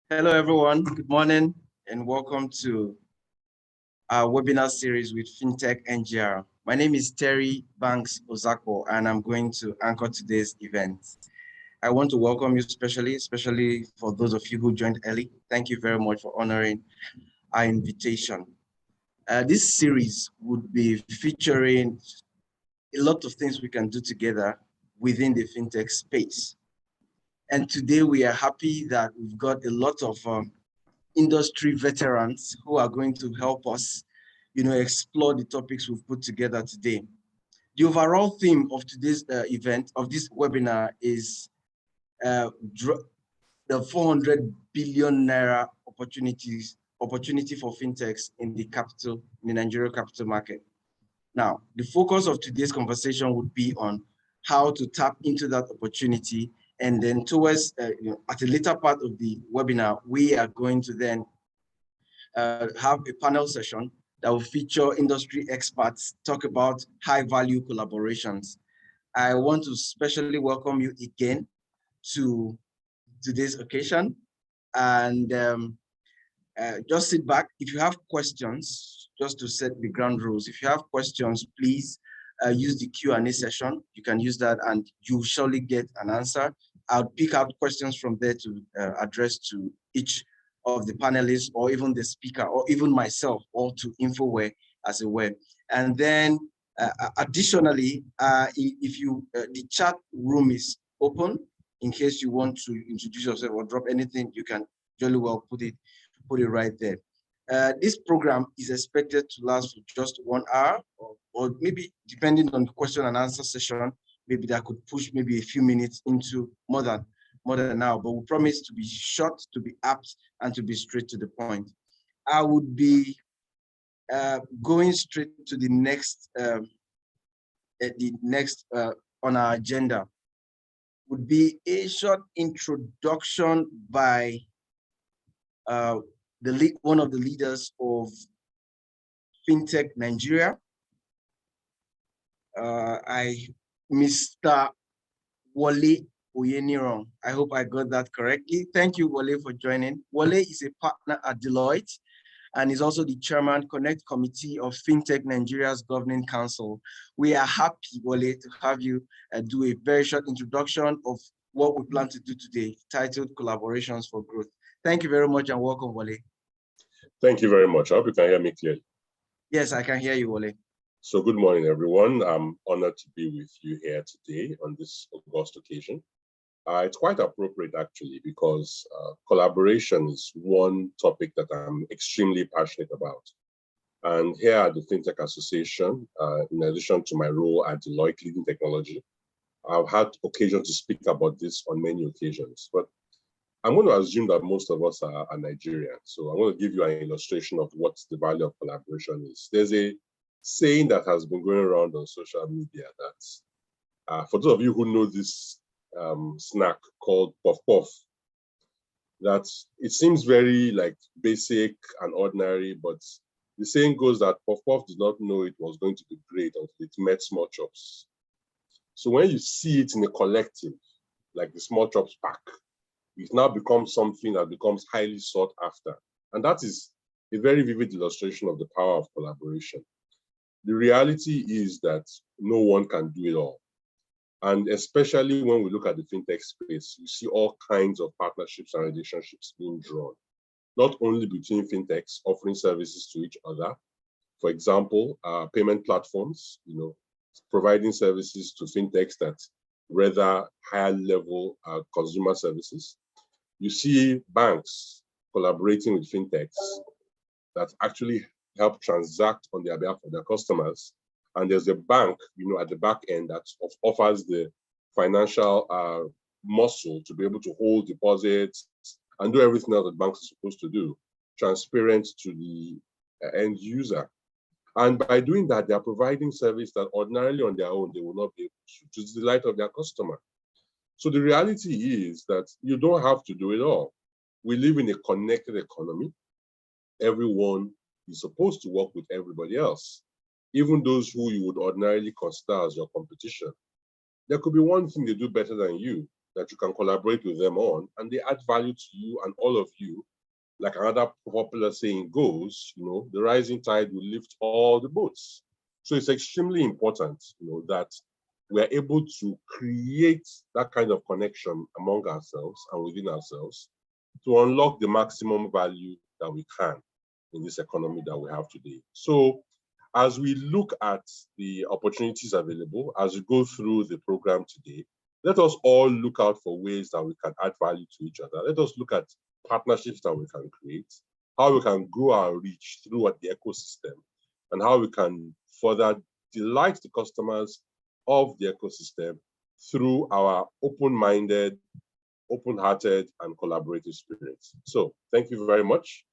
Hello, everyone. Good morning, and welcome to our webinar series with FinTechNGR. My name is Terry Banks Ozako, and I'm going to anchor today's event. I want to welcome you especially for those of you who joined early. Thank you very much for honoring our invitation. This series would be featuring a lot of things we can do together within the FinTech space. And today we are happy that we've got a lot of industry veterans who are going to help us, explore the topics we've put together today. The overall theme of today's event, of this webinar, is the 400 billion Naira opportunity for FinTechs in the Nigerian capital market. Now, the focus of today's conversation would be on how to tap into that opportunity. And then towards, at a later part of the webinar, we are going to then have a panel session that will feature industry experts, talk about high value collaborations. I want to specially welcome you again to today's occasion. And just sit back. If you have questions, just to set the ground rules, if you have questions, please use the Q&A session. You can use that and you surely get an answer. I'll pick out questions from there to address to each of the panelists or even the speaker or even myself or to InfoWARE as a web. And then additionally, if the chat room is open, in case you want to introduce yourself or drop anything, you can jolly well put it right there. This program is expected to last for just 1 hour, or maybe depending on the question and answer session, maybe that could push maybe a few minutes into more than an hour, but we promise to be short, to be apt, and to be straight to the point. I would be going straight to the next, on our agenda would be a short introduction by one of the leaders of FinTech Nigeria, Mr. Wole Oyenuga. I hope I got that correctly. Thank you, Wole, for joining. Wole is a partner at Deloitte and is also the chairman Connect Committee of FinTech Nigeria's Governing Council. We are happy, Wole, to have you do a very short introduction of what we plan to do today, titled Collaborations for Growth. Thank you very much and welcome, Wole. Thank you very much. I hope you can hear me clearly. Yes, I can hear you, Wole. So good morning, everyone. I'm honored to be with you here today on this august occasion. It's quite appropriate, actually, because collaboration is one topic that I'm extremely passionate about. And here at the FinTech Association, in addition to my role at Deloitte leading technology, I've had occasion to speak about this on many occasions. But I'm going to assume that most of us are Nigerian. So I'm going to give you an illustration of what the value of collaboration is. There's a saying that has been going around on social media that, for those of you who know this snack called puff puff, that it seems very like basic and ordinary, but the saying goes that puff puff did not know it was going to be great until it met small chops. So when you see it in a collective, like the small chops pack, it now becomes something that becomes highly sought after. And that is a very vivid illustration of the power of collaboration. The reality is that no one can do it all. And especially when we look at the FinTech space, you see all kinds of partnerships and relationships being drawn, not only between FinTechs offering services to each other. For example, payment platforms, providing services to FinTechs that rather higher level consumer services. You see banks collaborating with FinTechs that actually help transact on their behalf of their customers. And there's a bank, at the back end that offers the financial muscle to be able to hold deposits and do everything else that banks are supposed to do, transparent to the end user. And by doing that, they are providing service that ordinarily on their own, they will not be able to the delight of their customer. So the reality is that you don't have to do it all. We live in a connected economy. Everyone is supposed to work with everybody else, even those who you would ordinarily consider as your competition. There could be one thing they do better than you, that you can collaborate with them on, and they add value to you and all of you. Like another popular saying goes, the rising tide will lift all the boats. So it's extremely important, that we're able to create that kind of connection among ourselves and within ourselves to unlock the maximum value that we can in this economy that we have today. So as we look at the opportunities available, as we go through the program today, let us all look out for ways that we can add value to each other. Let us look at partnerships that we can create, how we can grow our reach throughout the ecosystem, and how we can further delight the customers of the ecosystem through our open-minded, open-hearted, and collaborative spirit. So thank you very much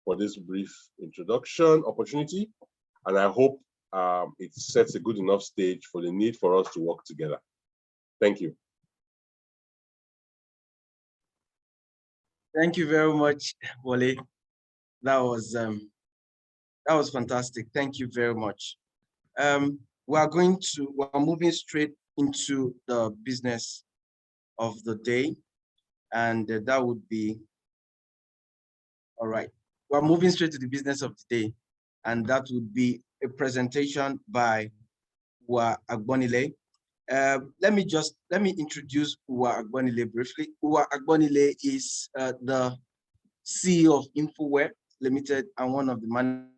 for this brief introduction opportunity, and I hope it sets a good enough stage for the need for us to work together. Thank you. Thank you very much, Wale. That was fantastic. Thank you very much. We're moving straight into the business of the day, and that would be, all right. We're moving straight to the business of the day, and that would be a presentation by Agbonile. Let me introduce Agbonile briefly. Agbonile is the CEO of InfoWARE Limited and one of the managers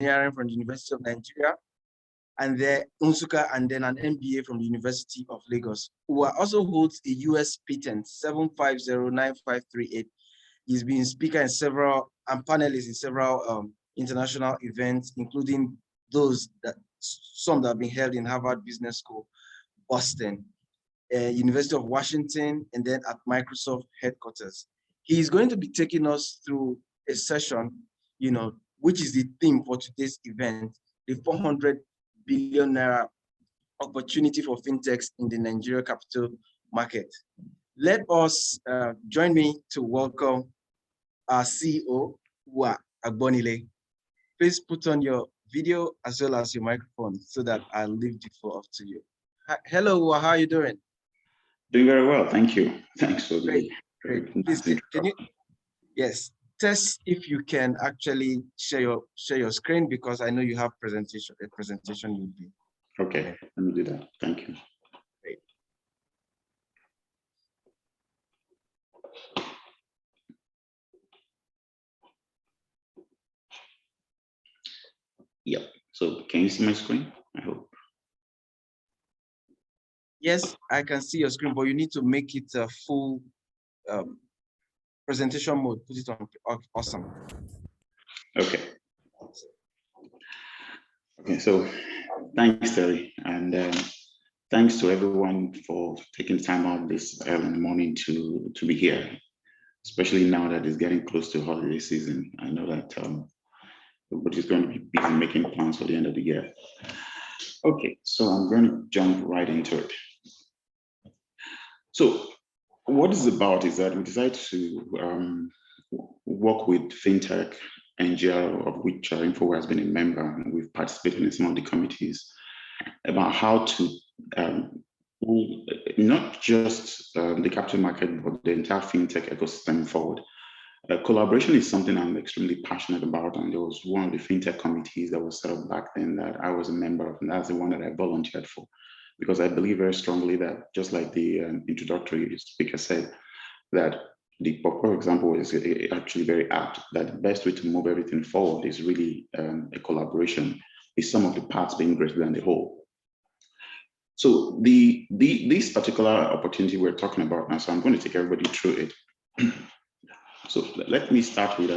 from the University of Nigeria, and then Unsuka, and then an MBA from the University of Lagos, who also holds a US patent 7509538. He's been speaker in several and panelist in several international events, including some that have been held in Harvard Business School, Boston, University of Washington, and then at Microsoft headquarters. He's going to be taking us through a session, which is the theme for today's event, the 400 billion Naira opportunity for fintechs in the Nigeria capital market. Let us join me to welcome our CEO, Agbonile. Please put on your video as well as your microphone so that I'll leave the floor up to you. Hello, how are you doing? Doing very well, thank you. Thanks for the great. Please, can you? Yes, test if you can actually share your screen, because I know you have a presentation you'll be. Okay, let me do that. Thank you. Great. Yeah, so can you see my screen? I hope. Yes, I can see your screen, but you need to make it a full presentation mode. Put it on awesome. Okay. Okay, so thanks, Terry, and thanks to everyone for taking time out this early in the morning to be here, especially now that it's getting close to holiday season. I know that everybody's going to be busy making plans for the end of the year. Okay, so I'm going to jump right into it. So what it's about is that we decided to work with FinTechNGR, of which InfoWARE has been a member, and we've participated in some of the committees, about how to not just the capital market, but the entire FinTech ecosystem forward. Collaboration is something I'm extremely passionate about, and there was one of the FinTech committees that was set up back then that I was a member of, and that's the one that I volunteered for, because I believe very strongly that, just like the introductory speaker said, that the proper example is actually very apt, that the best way to move everything forward is really a collaboration, is some of the parts being greater than the whole. So this particular opportunity we're talking about now, so I'm going to take everybody through it. So let me start with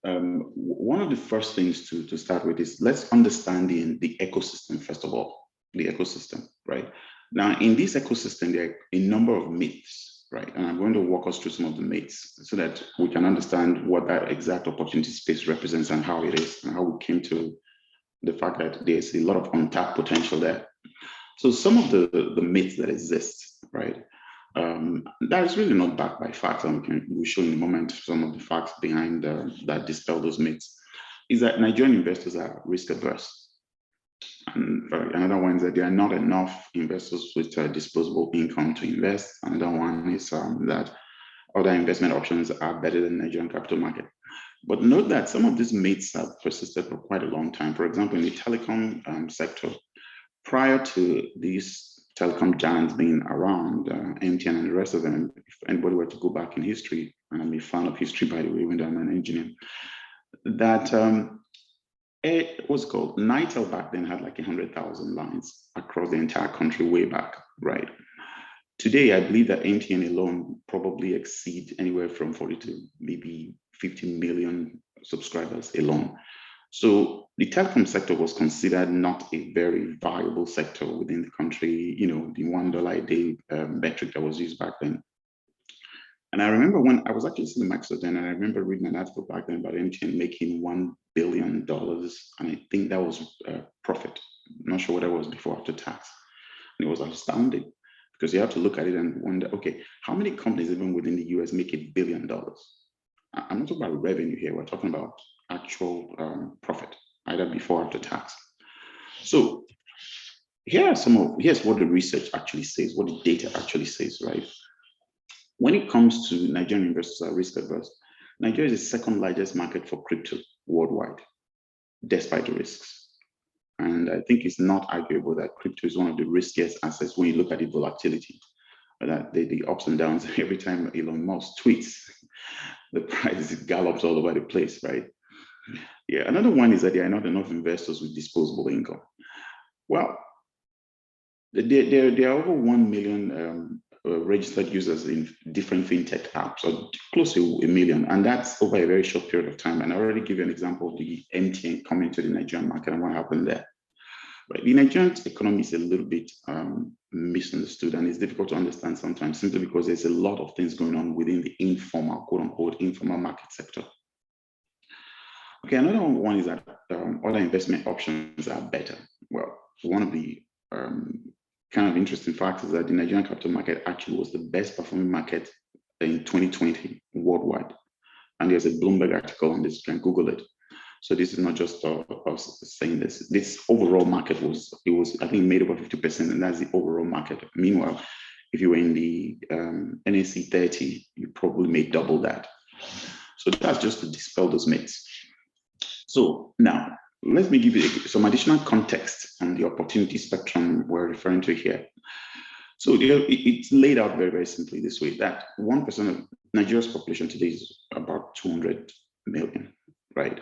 one of the first things to start with is let's understand the ecosystem, first of all, the ecosystem, right? Now, in this ecosystem, there are a number of myths, right? And I'm going to walk us through some of the myths so that we can understand what that exact opportunity space represents and how it is, and how we came to the fact that there's a lot of untapped potential there. So some of the myths that exist, right? That is really not backed by facts, and we'll show in a moment some of the facts behind that dispel those myths, is that Nigerian investors are risk averse. And another one is that there are not enough investors with disposable income to invest. Another one is that other investment options are better than Nigerian capital market. But note that some of these myths have persisted for quite a long time. For example, in the telecom sector, prior to these telecom giants being around, MTN and the rest of them, if anybody were to go back in history, and I'm a fan of history, by the way, when I'm an engineer, that what's called Nitel back then had like 100,000 lines across the entire country way back, right? Today, I believe that MTN alone probably exceed anywhere from 40 to maybe 50 million subscribers alone. So the telecom sector was considered not a very viable sector within the country, you know, the $1 a day metric that was used back then. And I remember when I was actually sitting in Microsoft then, and I remember reading an article back then about MTN making $1 billion. And I think that was profit. I'm not sure what that was before after tax. And it was astounding because you have to look at it and wonder, okay, how many companies even within the US make $1 billion? I'm not talking about revenue here. We're talking about actual profit, either before or after tax. So here's what the research actually says, what the data actually says, right? When it comes to Nigerian investors are risk averse, Nigeria is the second largest market for crypto worldwide, despite the risks. And I think it's not arguable that crypto is one of the riskiest assets when you look at the volatility, that the ups and downs. Every time Elon Musk tweets, the price gallops all over the place, right? Yeah, another one is that there are not enough investors with disposable income. Well, there are over 1 million registered users in different fintech apps, or close to 1 million, and that's over a very short period of time. And I already give you an example of the MTN coming to the Nigerian market and what happened there. Right. The Nigerian economy is a little bit misunderstood, and it's difficult to understand sometimes simply because there's a lot of things going on within the informal, quote unquote, informal market sector. Okay, another one is that other investment options are better. Well, one of the kind of interesting facts is that the Nigerian capital market actually was the best performing market in 2020 worldwide. And there's a Bloomberg article on this, you can Google it. So this is not just us saying this. This overall market was I think made over 50%, and that's the overall market. Meanwhile, if you were in the NSE 30, you probably made double that. So that's just to dispel those myths. So now, let me give you some additional context on the opportunity spectrum we're referring to here. So it's laid out very, very simply this way, that 1% of Nigeria's population today is about 200 million, right?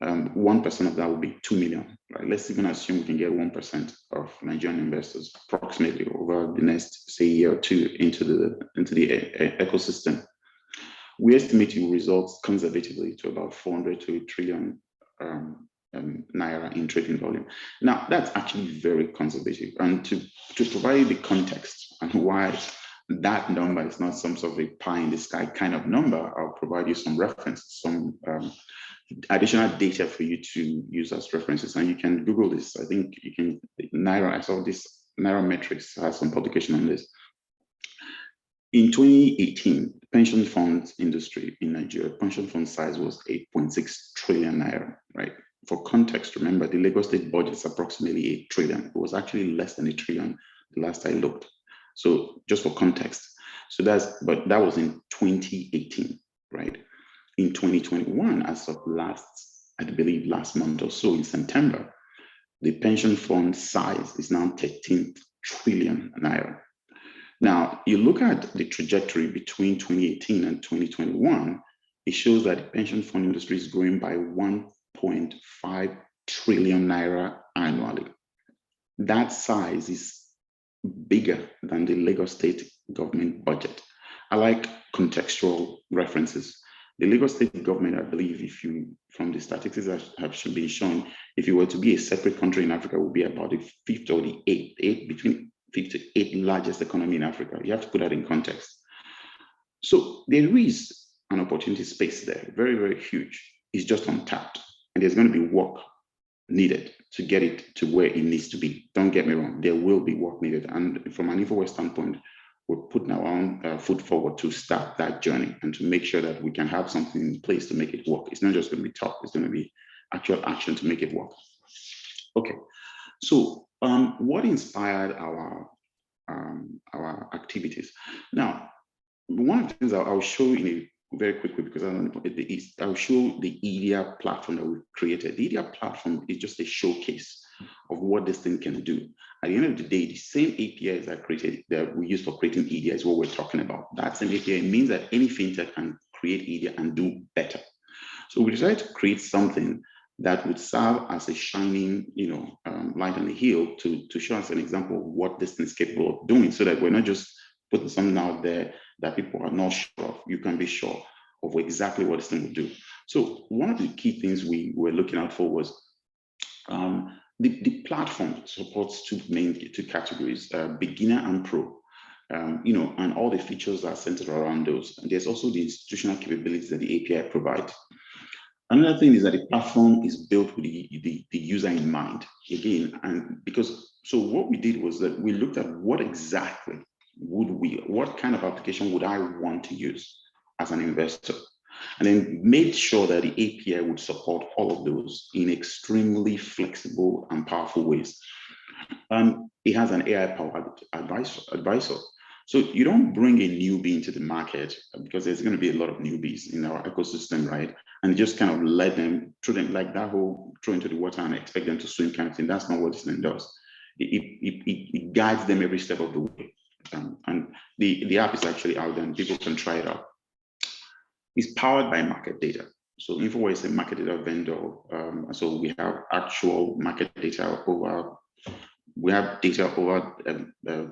1% of that will be 2 million, right? Let's even assume we can get 1% of Nigerian investors approximately over the next, say, year or two into the ecosystem. We estimate it will result conservatively to about 400 to 1 trillion Naira in trading volume. Now, that's actually very conservative. And to provide the context and why that number is not some sort of a pie in the sky kind of number, I'll provide you some references, some additional data for you to use as references. And you can Google this. I think you can, Naira, I saw this, Naira Metrics has some publication on this. In 2018, the pension funds industry in Nigeria, pension fund size was 8.6 trillion Naira, right? For context, remember the Lagos state budget is approximately 8 trillion. It was actually less than 1 trillion the last I looked. So just for context. So but that was in 2018, right? In 2021, as of I believe last month or so in September, the pension fund size is now 13 trillion Naira. Now, you look at the trajectory between 2018 and 2021, it shows that the pension fund industry is growing by 1.5 trillion Naira annually. That size is bigger than the Lagos state government budget. I like contextual references. The Lagos state government, I believe, from the statistics that have been shown, if you were to be a separate country in Africa, would be about the 5th or the 8th, between fifth to eighth largest economy in Africa. You have to put that in context. So there is an opportunity space there, very, very huge. It's just untapped. And there's going to be work needed to get it to where it needs to be. Don't get me wrong, there will be work needed. And from an InfoWARE standpoint, we're putting our own foot forward to start that journey and to make sure that we can have something in place to make it work. It's not just going to be talk, it's going to be actual action to make it work. Okay, so what inspired our activities? Now, one of the things I'll show in a very quickly, because I'll show the IDEA platform that we've created. The IDEA platform is just a showcase of what this thing can do. At the end of the day, the same APIs that we use for creating IDEA is what we're talking about. That same API means that any fintech can create IDEA and do better. So we decided to create something that would serve as a shining, light on the hill to show us an example of what this thing is capable of doing, so that we're not just putting something out there that people are not sure of. You can be sure of exactly what this thing will do. So one of the key things we were looking out for was the platform supports two categories, beginner and pro. And all the features are centered around those. And there's also the institutional capabilities that the API provides. Another thing is that the platform is built with the user in mind. Again, so what we did was that we looked at what exactly what kind of application would I want to use as an investor? And then made sure that the API would support all of those in extremely flexible and powerful ways. It has an AI-powered advisor. So you don't bring a newbie into the market, because there's going to be a lot of newbies in our ecosystem, right? And you just kind of let them, throw them like that whole throw into the water and expect them to swim kind of thing. That's not what this thing does. It guides them every step of the way. And the app is actually out there and people can try it out. It's powered by market data. So InfoWARE is a market data vendor. So we have actual market data over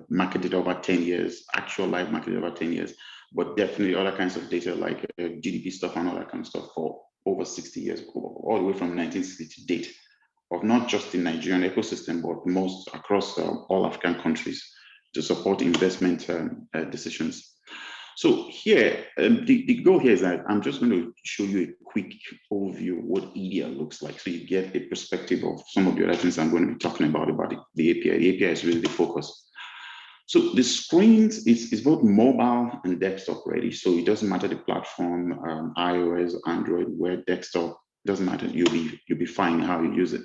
market data over 10 years, actual live market data over 10 years, but definitely other kinds of data like GDP stuff and all that kind of stuff for over 60 years, all the way from 1960 to date, of not just the Nigerian ecosystem, but most across all African countries, to support investment decisions. So here, the goal here is that I'm just going to show you a quick overview of what IDEA looks like, so you get a perspective of some of the other things I'm going to be talking about the API. The API is really the focus. So the screens is both mobile and desktop ready. So it doesn't matter the platform, iOS, Android, web, desktop, doesn't matter. You'll be fine how you use it.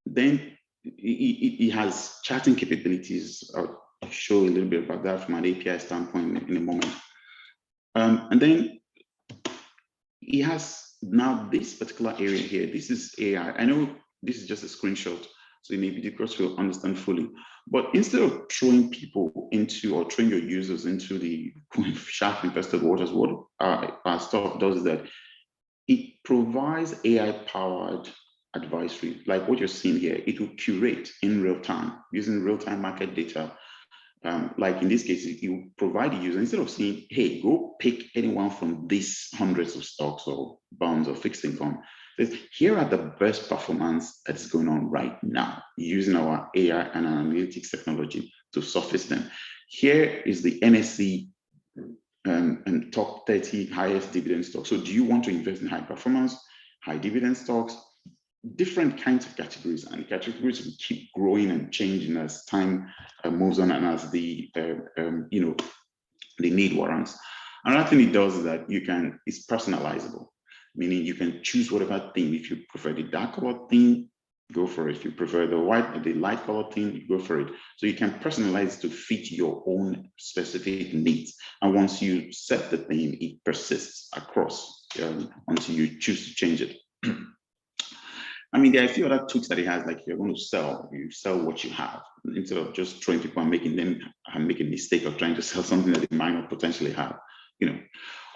Then it has chatting capabilities. I'll show a little bit about that from an API standpoint in a moment. And then it has now this particular area here. This is AI. I know this is just a screenshot, so it may be difficult to understand fully. But instead of throwing people into, or throwing your users into the shark infested waters, what our stuff does is that it provides AI-powered advisory, like what you're seeing here. It will curate in real time using real-time market data. Like in this case, it will provide the user, instead of saying, hey, go pick anyone from these hundreds of stocks or bonds or fixed income, here are the best performance that's going on right now, using our AI and analytics technology to surface them. Here is the NSE and top 30 highest dividend stocks. So do you want to invest in high performance, high dividend stocks? Different kinds of categories, and the categories will keep growing and changing as time moves on and as the need warrants. Another thing it does is that it's personalizable, meaning you can choose whatever theme. If you prefer the dark color theme, go for it. If you prefer the light color theme, go for it. So you can personalize to fit your own specific needs. And once you set the theme, it persists across until you choose to change it. I mean, there are a few other tweaks that it has, like if you're going to sell, you sell what you have, instead of just throwing people and making them make a mistake of trying to sell something that they might not potentially have,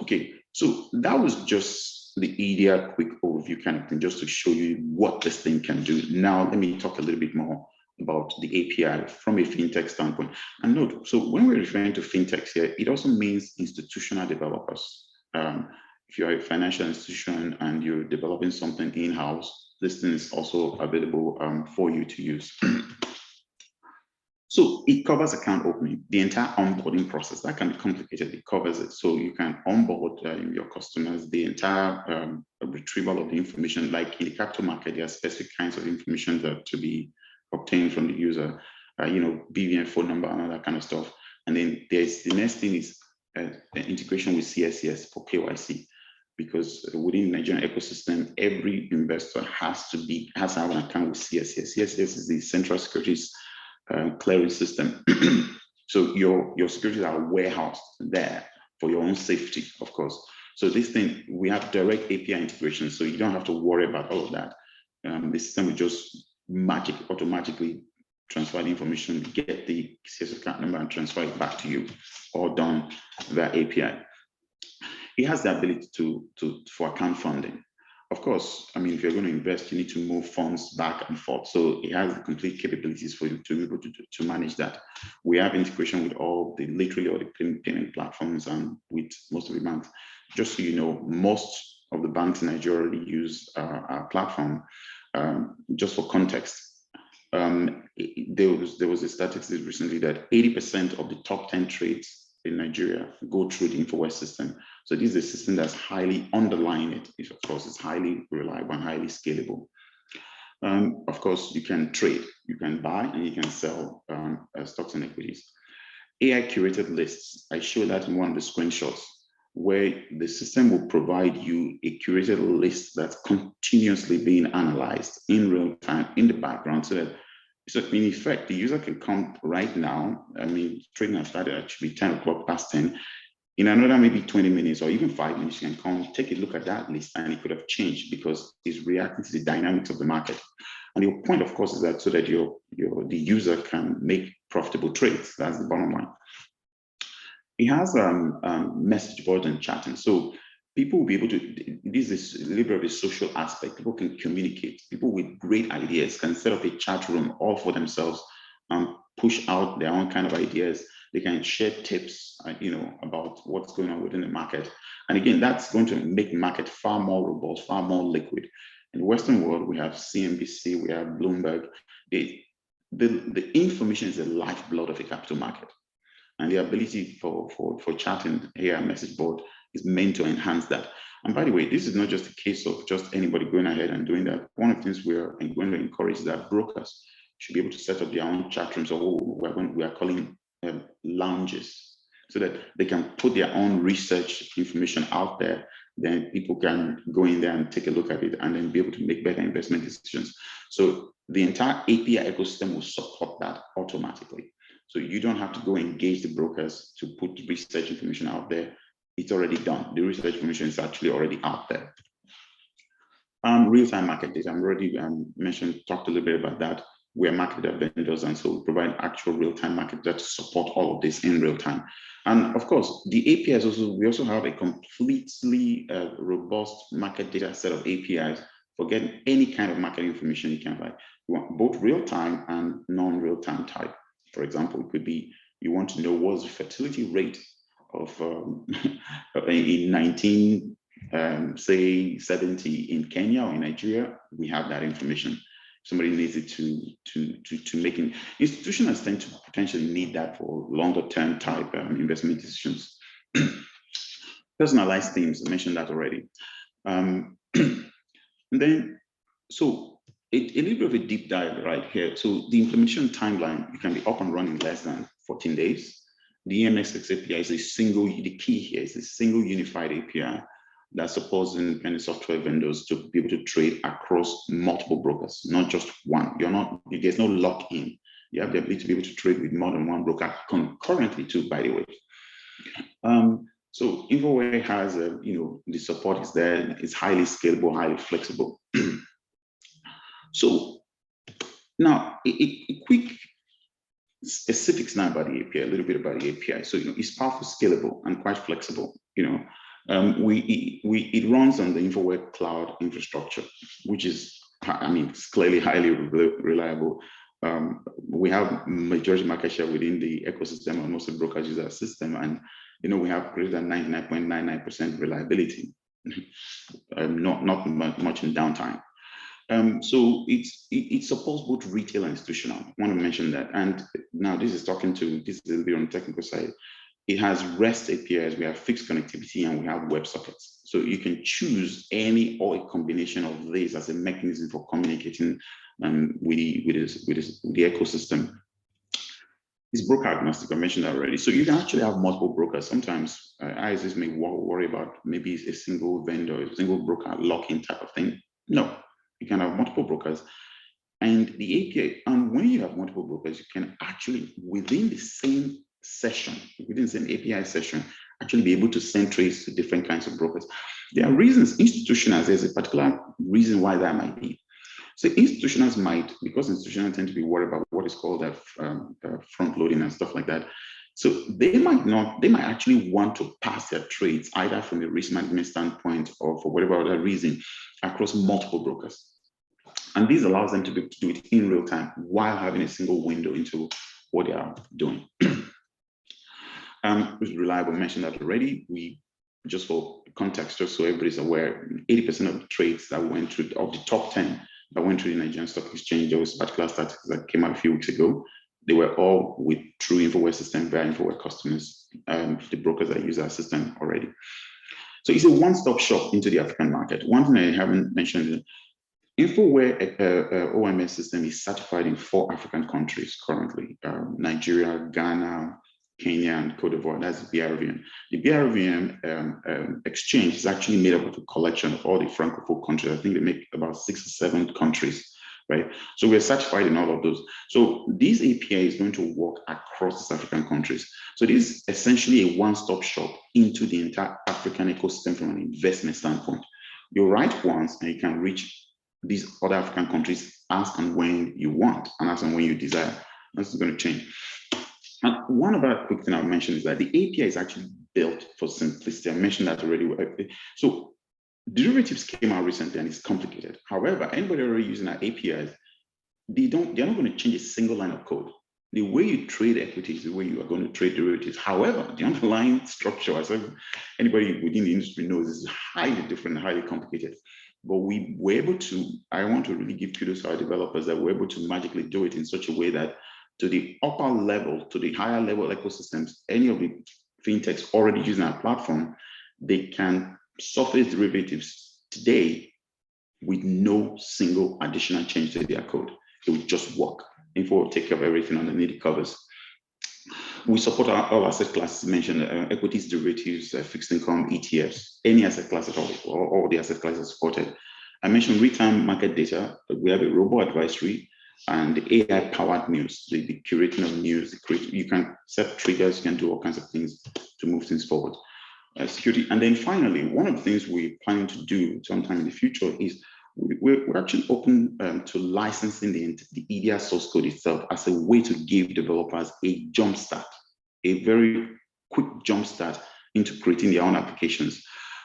Okay, so that was just the IDEA quick overview kind of thing, just to show you what this thing can do. Now, let me talk a little bit more about the API from a fintech standpoint. And note, so when we're referring to fintechs here, it also means institutional developers. If you're a financial institution and you're developing something in-house, this thing is also available for you to use. So it covers account opening, the entire onboarding process. That can be complicated. It covers it. So you can onboard your customers, the entire retrieval of the information. Like in the capital market, there are specific kinds of information that to be obtained from the user, BVN phone number and all that kind of stuff. And then there's the next thing is integration with CSCS for KYC, because within the Nigerian ecosystem, every investor has to have an account with CSCS. CSCS is the Central Securities clearing system. So your securities are warehoused there for your own safety, of course. So this thing, we have direct API integration, so you don't have to worry about all of that. The system will just automatically transfer the information, get the CS account number and transfer it back to you, all done via API. It has the ability for account funding. Of course, I mean, if you're going to invest, you need to move funds back and forth. So it has the complete capabilities for you to be able to manage that. We have integration with literally all the payment platforms and with most of the banks. Just so you know, most of the banks in Nigeria already use our platform. Just for context, there was a statistics recently that 80% of the top 10 trades in Nigeria go through the InfoWARE system. So this is a system that's highly underlying it. Of course, it's highly reliable and highly scalable. Of course, you can trade, you can buy and you can sell stocks and equities. AI curated lists, I show that in one of the screenshots, where the system will provide you a curated list that's continuously being analyzed in real time in the background, so in effect, the user can come right now. I mean, trading has started actually 10 o'clock past 10. In another maybe 20 minutes or even 5 minutes, you can come take a look at that list, and it could have changed because it's reacting to the dynamics of the market. And your point, of course, is that so that the user can make profitable trades. That's the bottom line. It has message board and chatting. So people will be able to, this is a little bit of a social aspect. People can communicate. People with great ideas can set up a chat room all for themselves and push out their own kind of ideas. They can share tips, about what's going on within the market. And again, that's going to make the market far more robust, far more liquid. In the Western world, we have CNBC, we have Bloomberg. The information is the lifeblood of a capital market. And the ability for chatting AI message board is meant to enhance that. And by the way, this is not just a case of just anybody going ahead and doing that. One of the things we are going to encourage is that brokers should be able to set up their own chat rooms, or we are calling lounges, so that they can put their own research information out there. Then people can go in there and take a look at it and then be able to make better investment decisions. So the entire API ecosystem will support that automatically. So you don't have to go engage the brokers to put research information out there. It's already done. The research information is actually already out there. Real-time market data, I'm already talked a little bit about that. We are market data vendors, and so we provide actual real-time market data to support all of this in real time. And of course, the APIs we also have a completely robust market data set of APIs for getting any kind of market information you can buy. You want both real-time and non-real-time type. For example, it could be you want to know what's the fertility rate of in 1970 in Kenya or in Nigeria. We have that information. Somebody needs it to make it. Institutions tend to potentially need that for longer term type investment decisions. Personalized themes, I mentioned that already. And then, so a little bit of a deep dive right here. So the implementation timeline, you can be up and running less than 14 days. The EMSX API is the key here is a single unified API that supports independent software vendors to be able to trade across multiple brokers, not just one. There's no lock-in. You have the ability to be able to trade with more than one broker concurrently too, by the way. So InfoWARE has, the support is there. It's highly scalable, highly flexible. So now a quick specifics now about the API, a little bit about the API. So it's powerful, scalable, and quite flexible. It runs on the InfoWARE cloud infrastructure, which is, it's clearly highly reliable. We have majority market share within the ecosystem, and most of the brokers use our system, and we have greater than 99.99% reliability, not much in downtime. So it supports both retail and institutional. I want to mention that. And now this is a little bit on the technical side. It has REST APIs, we have fixed connectivity, and we have WebSockets. So you can choose any or a combination of these as a mechanism for communicating with the ecosystem. It's broker agnostic, I mentioned that already. So you can actually have multiple brokers. Sometimes ISs may worry about maybe a single vendor, a single broker lock-in type of thing. No, you can have multiple brokers. And the API, and when you have multiple brokers, you can actually, within the same session, within the same API session, actually be able to send trades to different kinds of brokers. There are reasons, institutionals, there's a particular reason why that might be. So institutionals might, because institutionals tend to be worried about what is called front loading and stuff like that. So they might actually want to pass their trades either from a risk management standpoint or for whatever other reason across multiple brokers. And this allows them to be able to do it in real time while having a single window into what they are doing. With reliable, mentioned that already. We, just for context, just so everybody's aware, 80% of the trades that went through, of the top 10 that went through the Nigerian Stock Exchange, there was particular statistics that came out a few weeks ago. They were all with true InfoWARE system via InfoWARE customers, the brokers that use our system already. So it's a one-stop shop into the African market. One thing I haven't mentioned is InfoWARE OMS system is certified in 4 African countries currently: Nigeria, Ghana, Kenya, and Cote d'Ivoire. That's the BRVM. The BRVM exchange is actually made up of a collection of all the Francophone countries. I think they make about 6 or 7 countries, right? So we're certified in all of those. So this API is going to work across the African countries. So this is essentially a one-stop shop into the entire African ecosystem from an investment standpoint. You write once and you can reach these other African countries as and when you want, and as and when you desire. That's going to change. And one other quick thing I'll mention is that the API is actually built for simplicity. I mentioned that already. So derivatives came out recently and it's complicated. However, anybody already using our APIs, they're not going to change a single line of code. The way you trade equities, the way you are going to trade derivatives. However, the underlying structure, as anybody within the industry knows, is highly different and highly complicated. But we were able to, I want to really give kudos to our developers that were able to magically do it in such a way that to the upper level, to the higher level ecosystems, any of the fintechs already using our platform, they can surface derivatives today with no single additional change to their code. It will just work. Info will take care of everything underneath the covers. We support all asset classes mentioned, equities, derivatives, fixed income, ETFs, any asset class at all the asset classes are supported. I mentioned real-time market data. We have a robo-advisory and the AI-powered news, the curating of news. You can set triggers, you can do all kinds of things to move things forward. Security, and then finally, one of the things we're planning to do sometime in the future is we're actually open to licensing the EDR source code itself as a way to give developers a jump start, a very quick jump start into creating their own applications.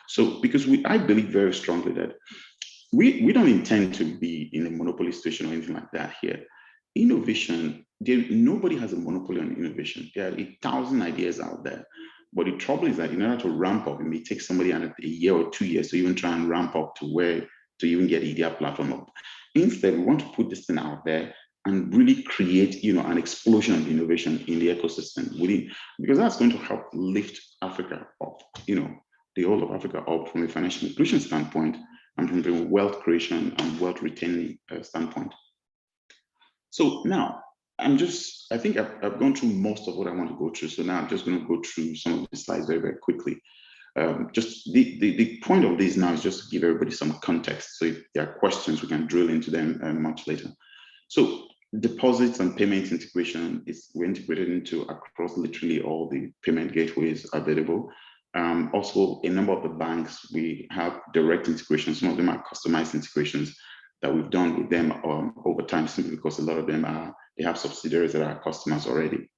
So, because I believe very strongly that we don't intend to be in a monopoly situation or anything like that here. Innovation, nobody has a monopoly on innovation. There are 1,000 ideas out there. But the trouble is that in order to ramp up, it may take somebody a year or 2 years to even try and ramp up to even get EDR platform up. Instead, we want to put this thing out there and really create, an explosion of innovation in the ecosystem within, because that's going to help lift Africa up, the whole of Africa up from a financial inclusion standpoint and from a wealth creation and wealth retaining standpoint. So now, I think I've gone through most of what I want to go through. So now I'm just going to go through some of the slides very, very quickly. Just the point of this now is just to give everybody some context. So if there are questions, we can drill into them much later. So deposits and payment integration we're integrated into across literally all the payment gateways available. Also, a number of the banks, we have direct integrations. Some of them are customized integrations that we've done with them over time, simply because a lot of them they have subsidiaries that are customers already.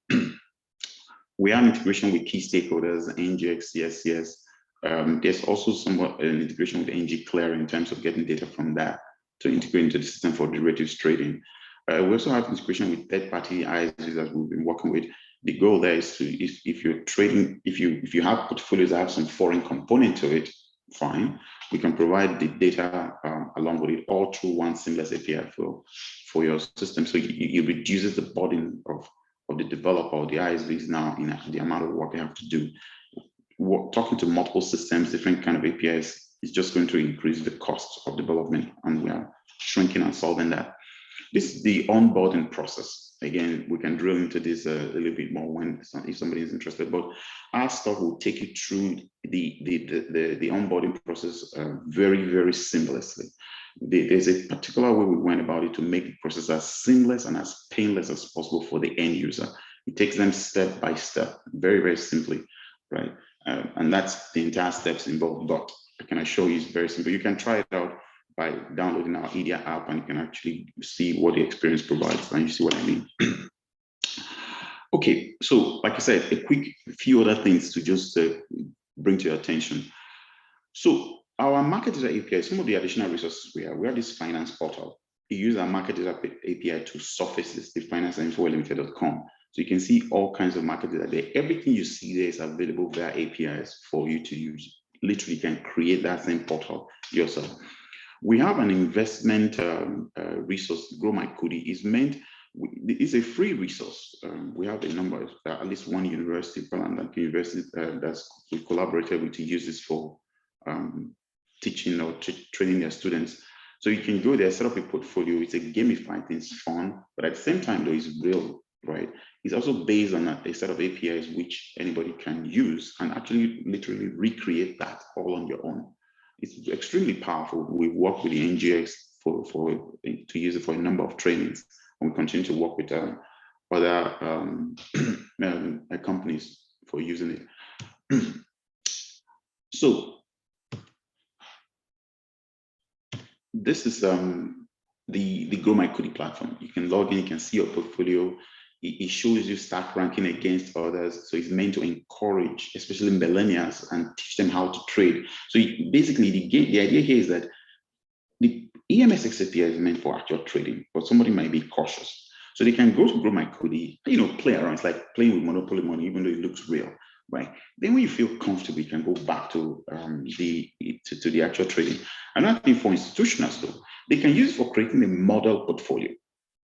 We have integration with key stakeholders, NGX, CSCS. There's also somewhat an integration with NG Clear in terms of getting data from that to integrate into the system for derivatives trading. We also have integration with third-party ISVs that we've been working with. The goal there is to, if you're trading, if you have portfolios that have some foreign component to it, fine. We can provide the data along with it all through one seamless API for your system. So it reduces the burden of the developer or the ISVs now in the amount of work they have to do. Talking to multiple systems, different kind of APIs, is just going to increase the cost of development, and we are shrinking and solving that. This is the onboarding process. Again, we can drill into this a little bit more if somebody is interested, but our stuff will take you through the onboarding process very, very seamlessly. There's a particular way we went about it to make the process as seamless and as painless as possible for the end user. It takes them step by step, very, very simply, right? And that's the entire steps involved, but I can assure you it's very simple. You can try it out by downloading our EDIA app, and you can actually see what the experience provides, and you see what I mean. Okay, so like I said, a few other things to just bring to your attention. So our market data API, some of the additional resources we have this finance portal. You use our market data API to surface this, the finance.infowarelimited.com. So you can see all kinds of market data there. Everything you see there is available via APIs for you to use. Literally, you can create that same portal yourself. We have an investment resource, Grow My Kudi. It's a free resource. We have a number, at least one university, Palandak University, we collaborated with to use this for teaching or training their students. So you can go there, set up a portfolio. It's a gamified thing, it's fun, but at the same time, though, it's real, right? It's also based on a set of APIs which anybody can use and actually literally recreate that all on your own. It's extremely powerful. We work with the NGX to use it for a number of trainings, and we continue to work with other companies for using it. So this is the Grow My Kudi platform. You can log in, you can see your portfolio. It shows you stack ranking against others. So it's meant to encourage, especially millennials, and teach them how to trade. So basically, the idea here is that the EMSX API is meant for actual trading, but somebody might be cautious. So they can go to Grow My Kudi, play around. It's like playing with Monopoly money, even though it looks real, right? Then when you feel comfortable, you can go back to the actual trading. Another thing for institutionals, though, they can use it for creating a model portfolio.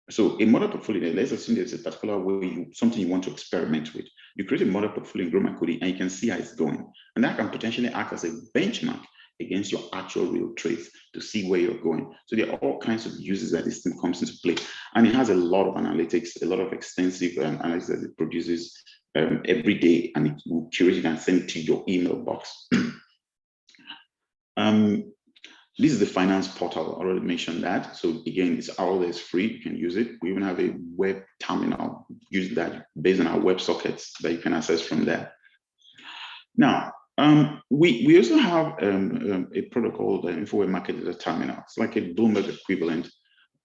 So a model portfolio, let's assume there's a particular way, something you want to experiment with. You create a model portfolio in Grow My Kudi, and you can see how it's going. And that can potentially act as a benchmark against your actual real trades to see where you're going. So there are all kinds of uses that this thing comes into play. And it has a lot of analytics, a lot of extensive analysis that it produces every day, and it will curate it and send it to your email box. This is the finance portal. I already mentioned that. So again, it's always free. You can use it. We even have a web terminal. Use that based on our web sockets that you can access from there. Now, we also have a product called the InfoWARE Market Data Terminal. It's like a Bloomberg equivalent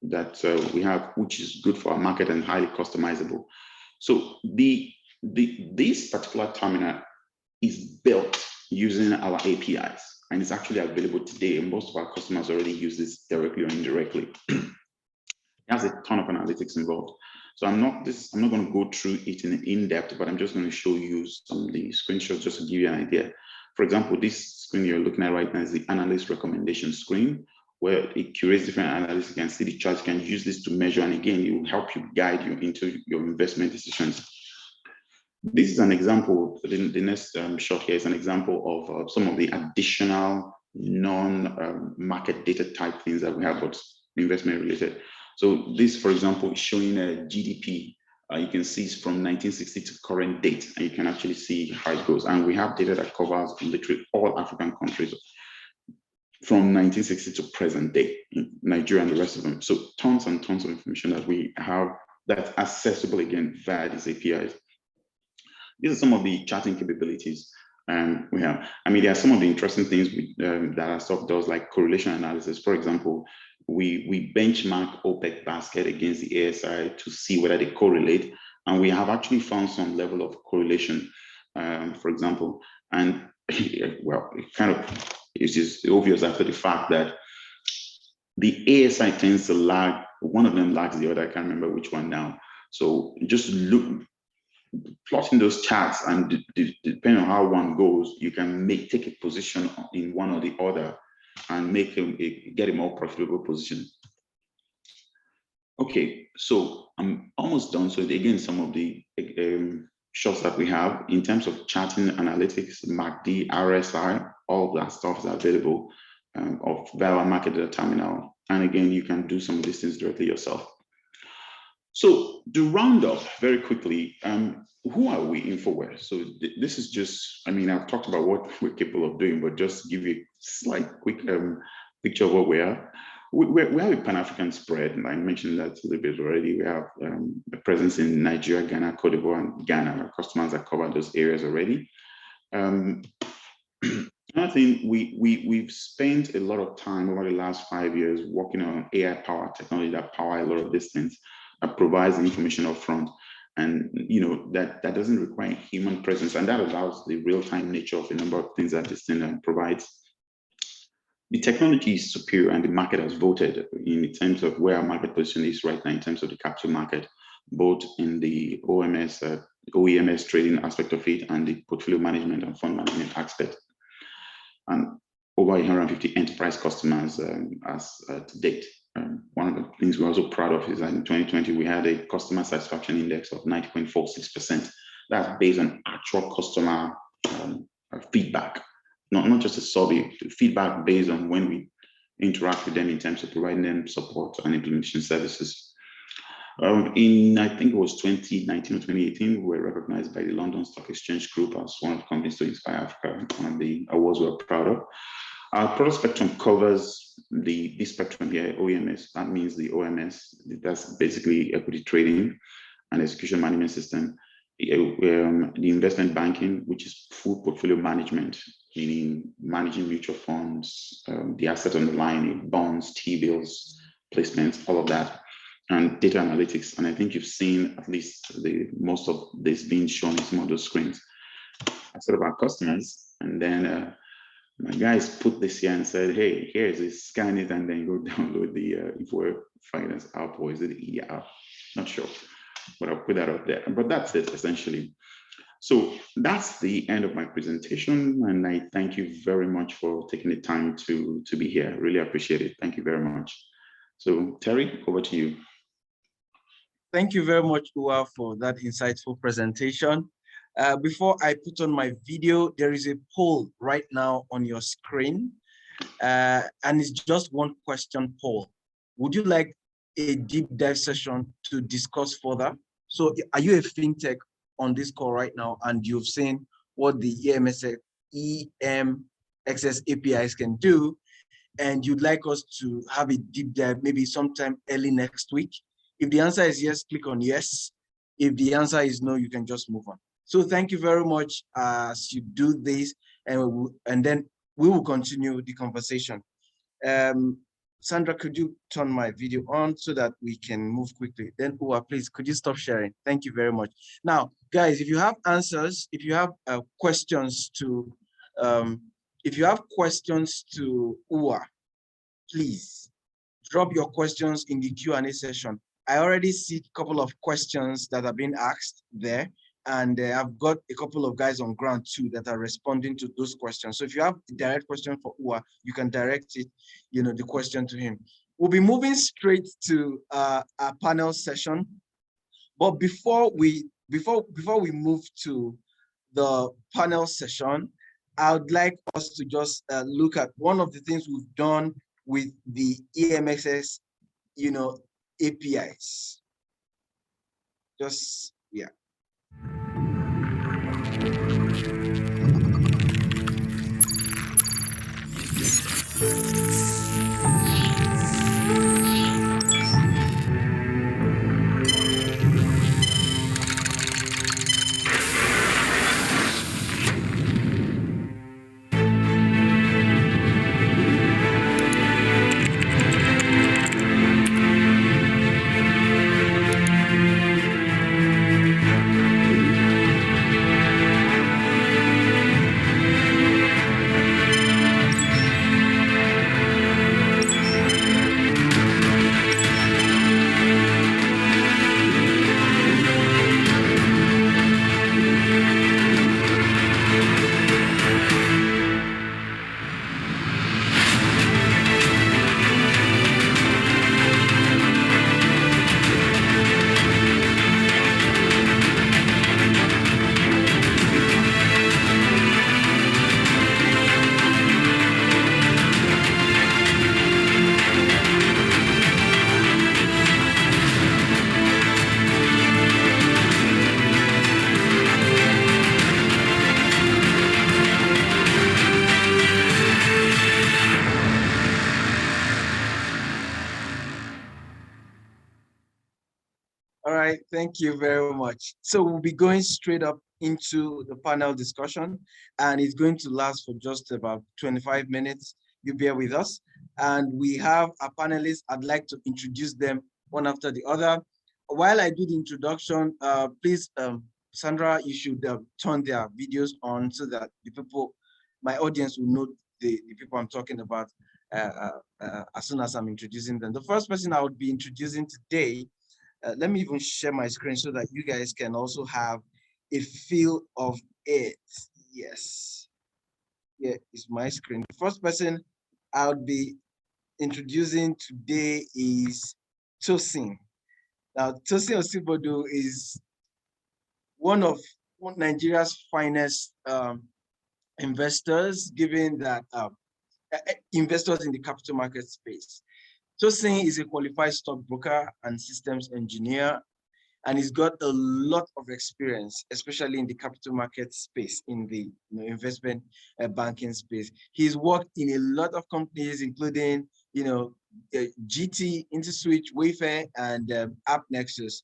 that we have, which is good for our market and highly customizable. So this particular terminal is built using our APIs. And it's actually available today, and most of our customers already use this directly or indirectly. It has a ton of analytics involved. So I'm not going to go through it in depth, but I'm just going to show you some of the screenshots just to give you an idea. For example, this screen you're looking at right now is the analyst recommendation screen, where it curates different analysts. You can see the charts, you can use this to measure, and again, it will help you guide you into your investment decisions. This is an example. The next shot here is an example of some of the additional non-market data type things that we have, but investment related. So this, for example, is showing a GDP. You can see it's from 1960 to current date, and you can actually see how it goes. And we have data that covers literally all African countries from 1960 to present day, Nigeria and the rest of them. So tons and tons of information that we have that's accessible again via these APIs. These are some of the charting capabilities we have. I mean, there are some of the interesting things that our stuff does, like correlation analysis. For example, we benchmark OPEC basket against the ASI to see whether they correlate. And we have actually found some level of correlation, for example. And well, it's just obvious after the fact that the ASI tends to lag. One of them lags the other. I can't remember which one now. So just look, plotting those charts, and depending on how one goes, you can take a position in one or the other and get a more profitable position. Okay, so I'm almost done. So again, some of the shots that we have in terms of charting analytics, MACD, RSI, all that stuff is available via our market data terminal. And again, you can do some of these things directly yourself. So to round up very quickly, who are we, InfoWARE? So this is just, I mean, I've talked about what we're capable of doing, but just to give you a slight quick picture of what we are. We have a Pan-African spread, and I mentioned that a little bit already. We have a presence in Nigeria, Ghana, Cote d'Ivoire, and Ghana. Our customers that cover those areas already. Another thing, we've spent a lot of time over the last 5 years working on AI-powered technology that power a lot of these things, that provides the information up front, and that doesn't require human presence, and that allows the real-time nature of a number of things that this thing provides. The technology is superior, and the market has voted in terms of where our market position is right now in terms of the capital market, both in the OEMS trading aspect of it and the portfolio management and fund management aspect. And over 150 enterprise customers as to date. One of the things we're also proud of is that in 2020, we had a customer satisfaction index of 90.46%. That's based on actual customer feedback. Not just a survey, feedback based on when we interact with them in terms of providing them support and implementation services. In, I think it was 2019 or 2018, we were recognized by the London Stock Exchange Group as one of the companies to inspire Africa, one of the awards we're proud of. Our product spectrum covers this spectrum here, OEMS. That means the OMS, that's basically equity trading and execution management system. The investment banking, which is full portfolio management, meaning managing mutual funds, the asset on the line, bonds, T-bills, placements, all of that, and data analytics. And I think you've seen at least most of this being shown in some of those screens. I said about customers, and then my guys put this here and said, hey, here's this, scan it, and then go download the InfoWARE Finance app, or is it the EA app? Not sure, but I'll put that up there. But that's it, essentially. So that's the end of my presentation, and I thank you very much for taking the time to be here. Really appreciate it. Thank you very much. So Terry, over to you. Thank you very much, Uwa, for that insightful presentation. Before I put on my video, there is a poll right now on your screen, and it's just one question poll. Would you like a deep dive session to discuss further? So are you a fintech on this call right now, and you've seen what the EMSX APIs can do, and you'd like us to have a deep dive maybe sometime early next week? If the answer is yes, click on yes. If the answer is no, you can just move on. So thank you very much as you do this, and then we will continue the conversation. Sandra, could you turn my video on so that we can move quickly? Then, Uwa, please, could you stop sharing? Thank you very much. Now, guys, if you have answers, if you have questions to Uwa, please drop your questions in the Q&A session. I already see a couple of questions that have been asked there, and I've got a couple of guys on ground too that are responding to those questions. So if you have a direct question for Uwa, you can direct it, the question to him. We'll be moving straight to our panel session. But before we move to the panel session, I would like us to just look at one of the things we've done with the EMXS, APIs. Just, yeah. Thank you very much. So we'll be going straight up into the panel discussion, and it's going to last for just about 25 minutes. You bear with us. And we have our panelists. I'd like to introduce them one after the other. While I do the introduction, please, Sandra, you should turn their videos on so that the people, my audience, will know the people I'm talking about as soon as I'm introducing them. The first person I would be introducing today, let me even share my screen so that you guys can also have a feel of it. Yes. Here is my screen. The first person I'll be introducing today is Tosin. Now, Tosin Osibodu is one of Nigeria's finest investors, given that investors in the capital market space. Tosin is a qualified stockbroker and systems engineer, and he's got a lot of experience, especially in the capital market space, in the investment banking space. He's worked in a lot of companies, including GT, Interswitch, Wayfair, and AppNexus.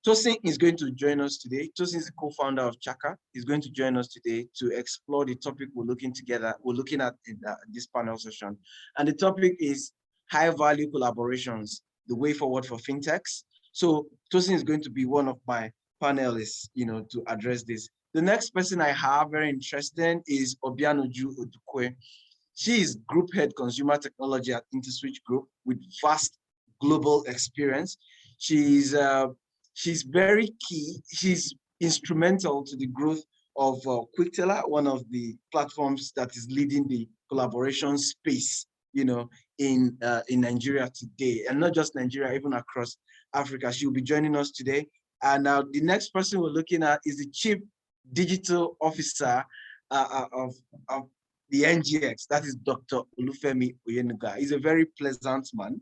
Tosin is going to join us today. Tosin is the co-founder of Chaka. He's going to join us today to explore the topic we're looking at in this panel session. And the topic is high-value collaborations, the way forward for FinTechs. So Tosin is going to be one of my panelists, to address this. The next person I have, very interesting, is Obianuju Odukwe. She is Group Head Consumer Technology at Interswitch Group with vast global experience. She's very key. She's instrumental to the growth of QuickTeller, one of the platforms that is leading the collaboration space, in Nigeria today, and not just Nigeria, even across Africa. She will be joining us today. And now the next person we're looking at is the Chief Digital Officer of the NGX. That is Dr. Olufemi Oyenuga. He's a very pleasant man.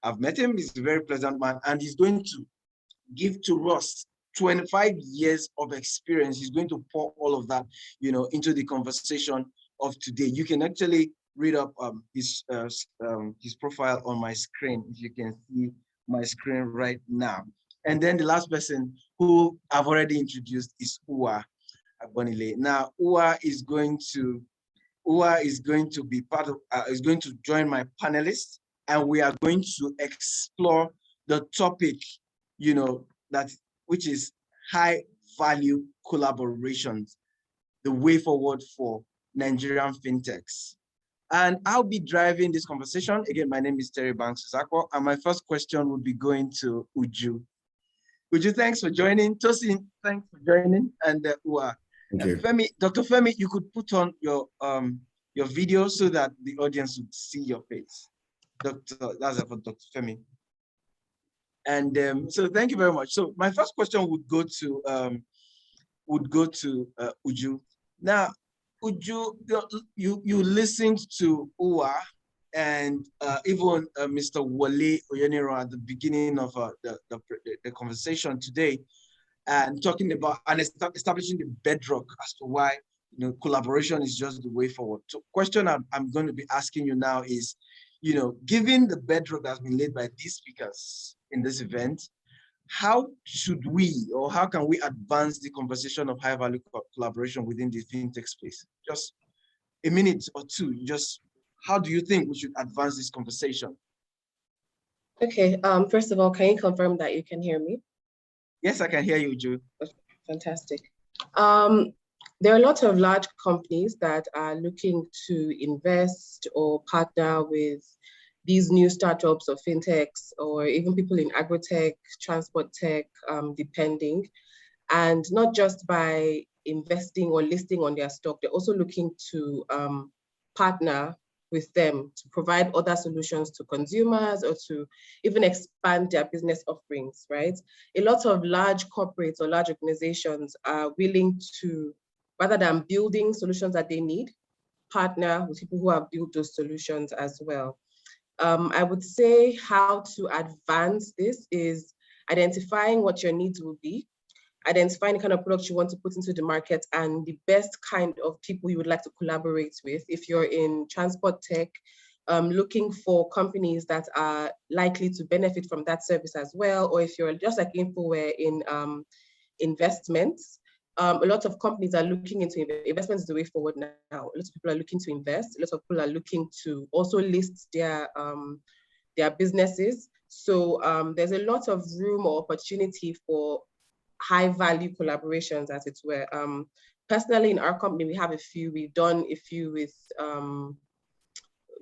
I've met him. He's a very pleasant man, and he's going to give to us 25 years of experience. He's going to pour all of that, into the conversation of today. You can actually read up his profile on my screen, if you can see my screen right now. And then the last person who I've already introduced is Agbonile. Now, is going to be part of, is going to join my panelists, and we are going to explore the topic, which is high value collaborations, the way forward for Nigerian FinTechs. And I'll be driving this conversation. Again, my name is Terry Banks Ozakwo, and my first question would be going to Uju. Uju, thanks for joining. Tosin, thanks for joining. And Thank you. Femi, Dr. Femi, you could put on your video so that the audience would see your face. That's for Dr. Femi. And so thank you very much. So my first question would go to Uju. Now, Uju, you listened to Uwa and even Mr. Wale Oyenuga at the beginning of the conversation today, and talking about and establishing the bedrock as to why collaboration is just the way forward. So, question I'm going to be asking you now is, given the bedrock that's been laid by these speakers in this event, how should we, or how can we advance the conversation of high value collaboration within the FinTech space? Just a minute or two, how do you think we should advance this conversation? Okay, first of all, can you confirm that you can hear me? Yes, I can hear you, Ju. Fantastic. There are a lot of large companies that are looking to invest or partner with these new startups or FinTechs, or even people in agrotech, transport tech, depending. And not just by investing or listing on their stock, they're also looking to partner with them to provide other solutions to consumers or to even expand their business offerings, right? A lot of large corporates or large organizations are willing to, rather than building solutions that they need, partner with people who have built those solutions as well. I would say how to advance this is identifying what your needs will be, identifying the kind of products you want to put into the market, and the best kind of people you would like to collaborate with. If you're in transport tech, looking for companies that are likely to benefit from that service as well, or if you're just like InfoWARE in investments, a lot of companies are looking into investments is the way forward now. A lot of people are looking to invest. A lot of people are looking to also list their businesses. So there's a lot of room or opportunity for high value collaborations, as it were. Personally, in our company, we have a few. We've done a few with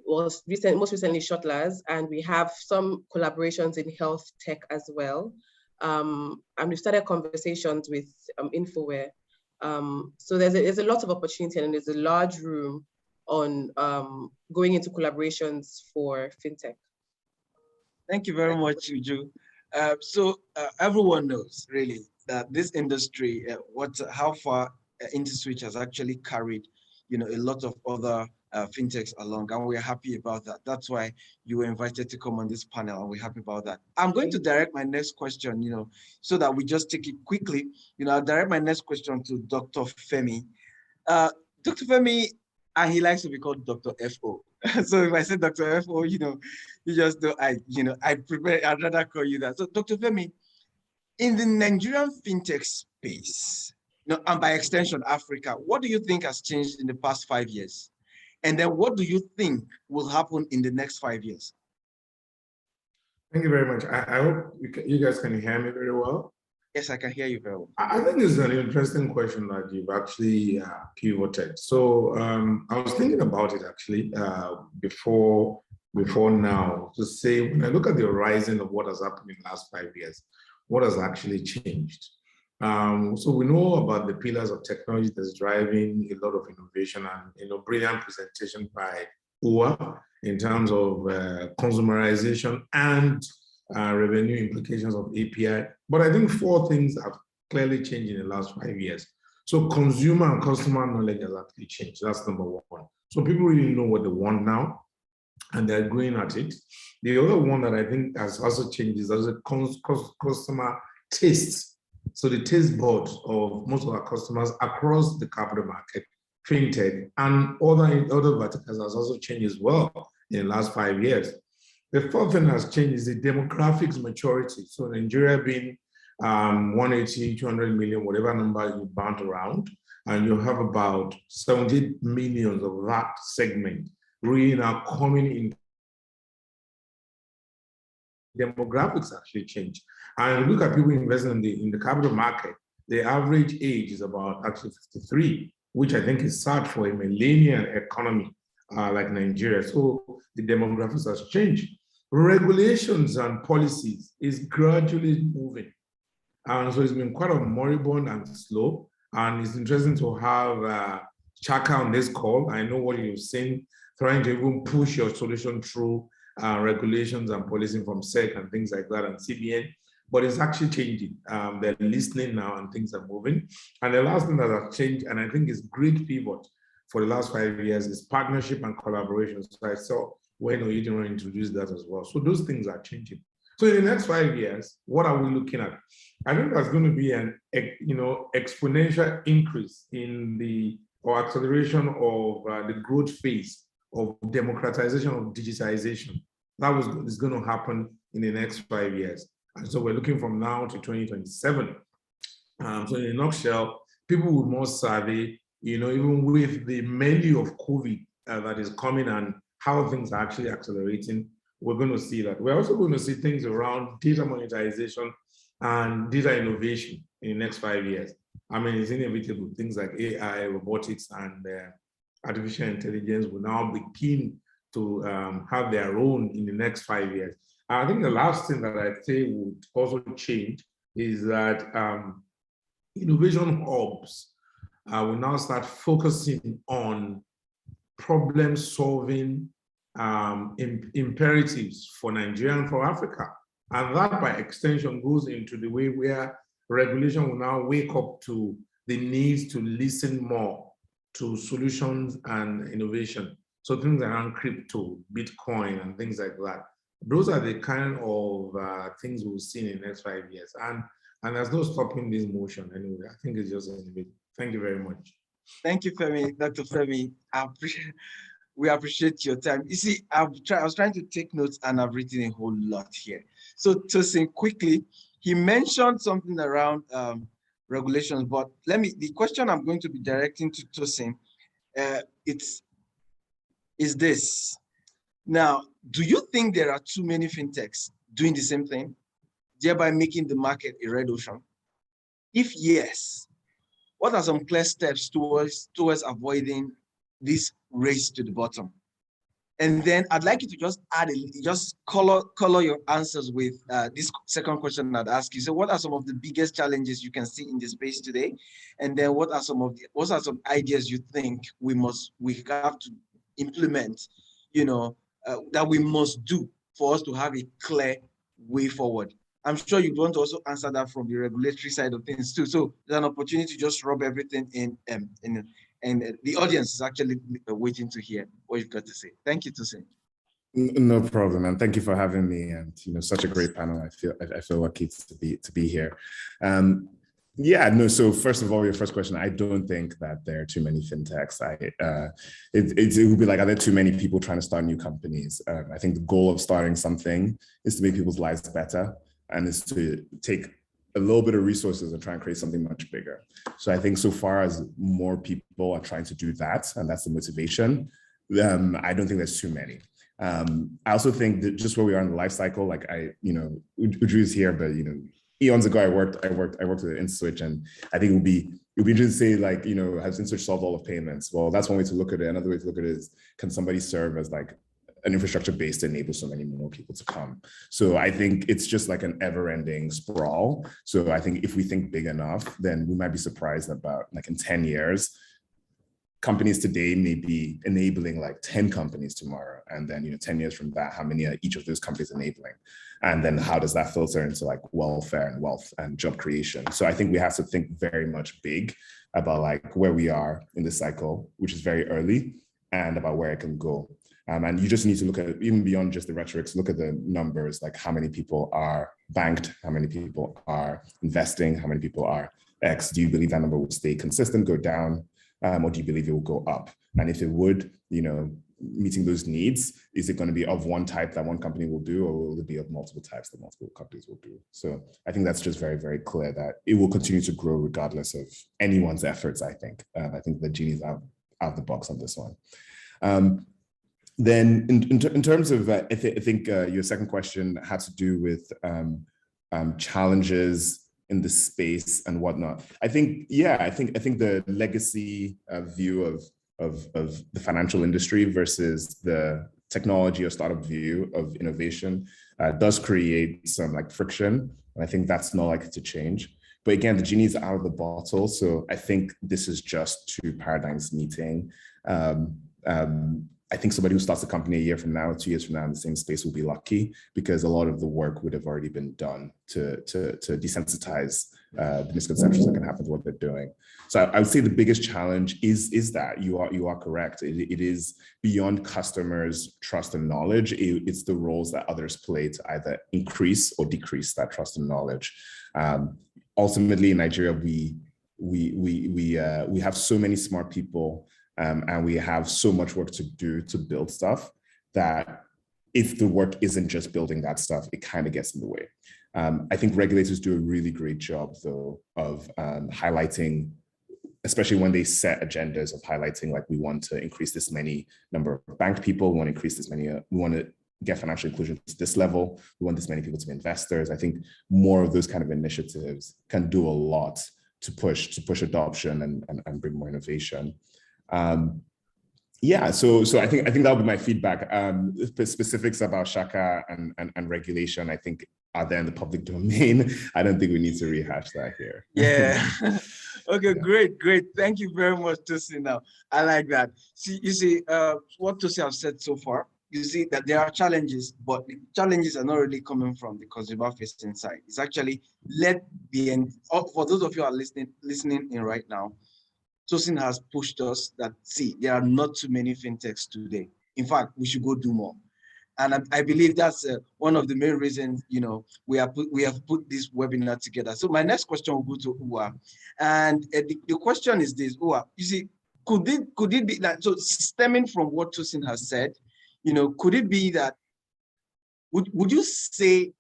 most recently Shotlers, and we have some collaborations in health tech as well. And we've started conversations with InfoWARE. So there's a lot of opportunity, and there's a large room on going into collaborations for FinTech. Thank you very much, Uju. Everyone knows really that this industry, how far Interswitch has actually carried, a lot of other FinTechs along, and we're happy about that. That's why you were invited to come on this panel, and we're happy about that. I'm going to direct my next question, so that we just take it quickly. I'll direct my next question to Dr. Femi. Dr. Femi, and he likes to be called Dr. FO. So if I say Dr. FO, you just know I'd rather call you that. So Dr. Femi, in the Nigerian FinTech space, and by extension, Africa, what do you think has changed in the past 5 years? And then what do you think will happen in the next 5 years? Thank you very much. I hope you guys can hear me very well. Yes, I can hear you very well. I think it's an interesting question that you've actually pivoted. So I was thinking about it actually before now to say, when I look at the horizon of what has happened in the last 5 years, what has actually changed? So we know about the pillars of technology that's driving a lot of innovation, and brilliant presentation by UA in terms of consumerization and revenue implications of API. But I think 4 things have clearly changed in the last 5 years. So consumer and customer knowledge has actually changed. That's number 1. So people really know what they want now, and they're going at it. The other one that I think has also changed is the customer tastes. So the taste buds of most of our customers across the capital market, FinTech, and other verticals has also changed as well in the last 5 years. The 4th thing that's changed is the demographics maturity. So Nigeria being 180, 200 million, whatever number you bounce around, and you have about 70 million of that segment really now coming in. Demographics actually change. And look at people investing in the capital market, the average age is about actually 53, which I think is sad for a millennial economy like Nigeria. So the demographics has changed. Regulations and policies is gradually moving. And so it's been quite a moribund and slow. And it's interesting to have Chaka on this call. I know what you've seen, trying to even push your solution through regulations and policing from SEC and things like that and CBN, but it's actually changing. They're listening now and things are moving. And the last thing that has changed, and I think is great pivot for the last 5 years, is partnership and collaboration. So I saw when Oyenuga introduced that as well. So those things are changing. So in the next 5 years, what are we looking at? I think there's going to be an exponential increase in or acceleration of the growth phase of democratization of digitization. That is going to happen in the next 5 years. And so we're looking from now to 2027. So in a nutshell, people with more savvy, even with the menu of COVID that is coming and how things are actually accelerating, we're going to see that. We're also going to see things around data monetization and data innovation in the next 5 years. I mean, it's inevitable. Things like AI, robotics, and artificial intelligence will now begin to have their own in the next 5 years. I think the last thing that I'd say would also change is that innovation hubs will now start focusing on problem-solving imperatives for Nigeria and for Africa. And that, by extension, goes into the way where regulation will now wake up to the need to listen more to solutions and innovation. So things around crypto, Bitcoin, and things like that. Those are the kind of things we'll see in the next 5 years. And there's no stopping this motion anyway. I think it's just innovative. Thank you very much. Thank you, Femi, Dr. Femi. We appreciate your time. You see, I was trying to take notes and I've written a whole lot here. So Tosin, quickly, he mentioned something around regulations, but the question I'm going to be directing to Tosin, is this. Now, do you think there are too many fintechs doing the same thing, thereby making the market a red ocean? If yes, what are some clear steps towards avoiding this race to the bottom? And then I'd like you to just just color your answers with this second question I'd ask you. So what are some of the biggest challenges you can see in the space today? And then what are some ideas you think we have to implement, that we must do for us to have a clear way forward? I'm sure you'd want to also answer that from the regulatory side of things too. So there's an opportunity to just rub everything in, and the audience is actually waiting to hear what you've got to say. Thank you, Tosin. No problem, and thank you for having me. And such a great panel. I feel lucky to be here. So first of all, your first question, I don't think that there are too many fintechs. It would be like, are there too many people trying to start new companies? I think the goal of starting something is to make people's lives better, and is to take a little bit of resources and try and create something much bigger. So I think so far as more people are trying to do that, and that's the motivation, I don't think there's too many. I also think that just where we are in the life cycle, like Udru's here, but eons ago I worked with Interswitch, and I think it would be interesting to say, like, has Interswitch solved all of payments? Well, that's one way to look at it. Another way to look at it is, can somebody serve as like an infrastructure base to enable so many more people to come? So I think it's just like an ever-ending sprawl. So I think if we think big enough, then we might be surprised about, like, in 10 years, companies today may be enabling like 10 companies tomorrow. And then, 10 years from that, how many are each of those companies enabling? And then how does that filter into like welfare and wealth and job creation? So I think we have to think very much big about like where we are in the cycle, which is very early, and about where it can go. And you just need to look at it, even beyond just the rhetorics, look at the numbers, like how many people are banked, how many people are investing, how many people are X. Do you believe that number will stay consistent, go down, or do you believe it will go up? And if it would, meeting those needs, is it going to be of one type that one company will do, or will it be of multiple types that multiple companies will do? So I think that's just very, very clear that it will continue to grow regardless of anyone's efforts, I think. I think the genie's out of the box on this one. Then in terms of, I think your second question had to do with challenges in the space and whatnot. I think the legacy view of the financial industry versus the technology or startup view of innovation does create some like friction. And I think that's not likely to change. But again, the genie's out of the bottle. So I think this is just two paradigms meeting. I think somebody who starts a company a year from now, 2 years from now in the same space will be lucky, because a lot of the work would have already been done to desensitize the misconceptions that can happen to what they're doing. So I would say the biggest challenge is that you are correct. It is beyond customers' trust and knowledge. It's the roles that others play to either increase or decrease that trust and knowledge. Ultimately, in Nigeria, we have so many smart people. And we have so much work to do to build stuff that if the work isn't just building that stuff, it kind of gets in the way. I think regulators do a really great job, though, of highlighting, especially when they set agendas of highlighting, like, we want to increase this many number of banked people, we want to increase this many, we want to get financial inclusion to this level, we want this many people to be investors. I think more of those kind of initiatives can do a lot to push adoption and bring more innovation. So I think that would be my feedback. The specifics about Chaka and regulation, I think, are there in the public domain. I don't think we need to rehash that here. Yeah. Okay, yeah. Great. Thank you very much, Tosin. Now, I like that. You see, what Tosin have said so far, you see that there are challenges, but the challenges are not really coming from the consumer-facing side. It's actually for those of you who are listening in right now, Tosin has pushed us that, see, there are not too many fintechs today. In fact, we should go do more. And I believe that's one of the main reasons, we have put this webinar together. So my next question will go to Uwa. And the question is this, Uwa, you see, could it be that, so stemming from what Tosin has said, could it be that, would you say,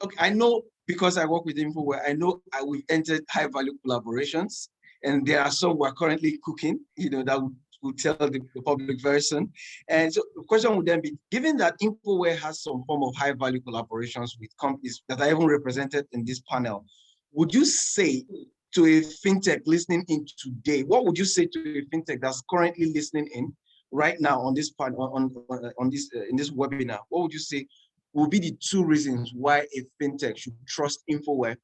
okay, I know because I work with InfoWARE, I know we entered high value collaborations, and there are some we're currently cooking, that will tell the public very soon. And so the question would then be, given that InfoWARE has some form of high value collaborations with companies that are even represented in this panel, would you say to a fintech listening in today, what would you say to a fintech that's currently listening in right now on this panel, on this in this webinar? What would you say will be the 2 reasons why a fintech should trust InfoWARE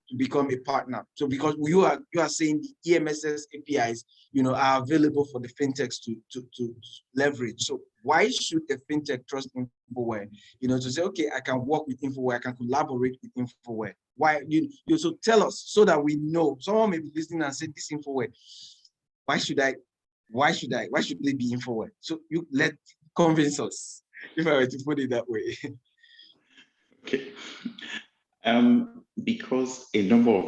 to become a partner? So because you are saying the EMSX APIs, are available for the fintechs to leverage. So why should a fintech trust InfoWARE? To say, okay, I can work with InfoWARE, I can collaborate with InfoWARE. Why? So tell us so that we know. Someone may be listening and say, this InfoWARE, why should they be InfoWARE? So you convince us, if I were to put it that way. Okay. Because a number of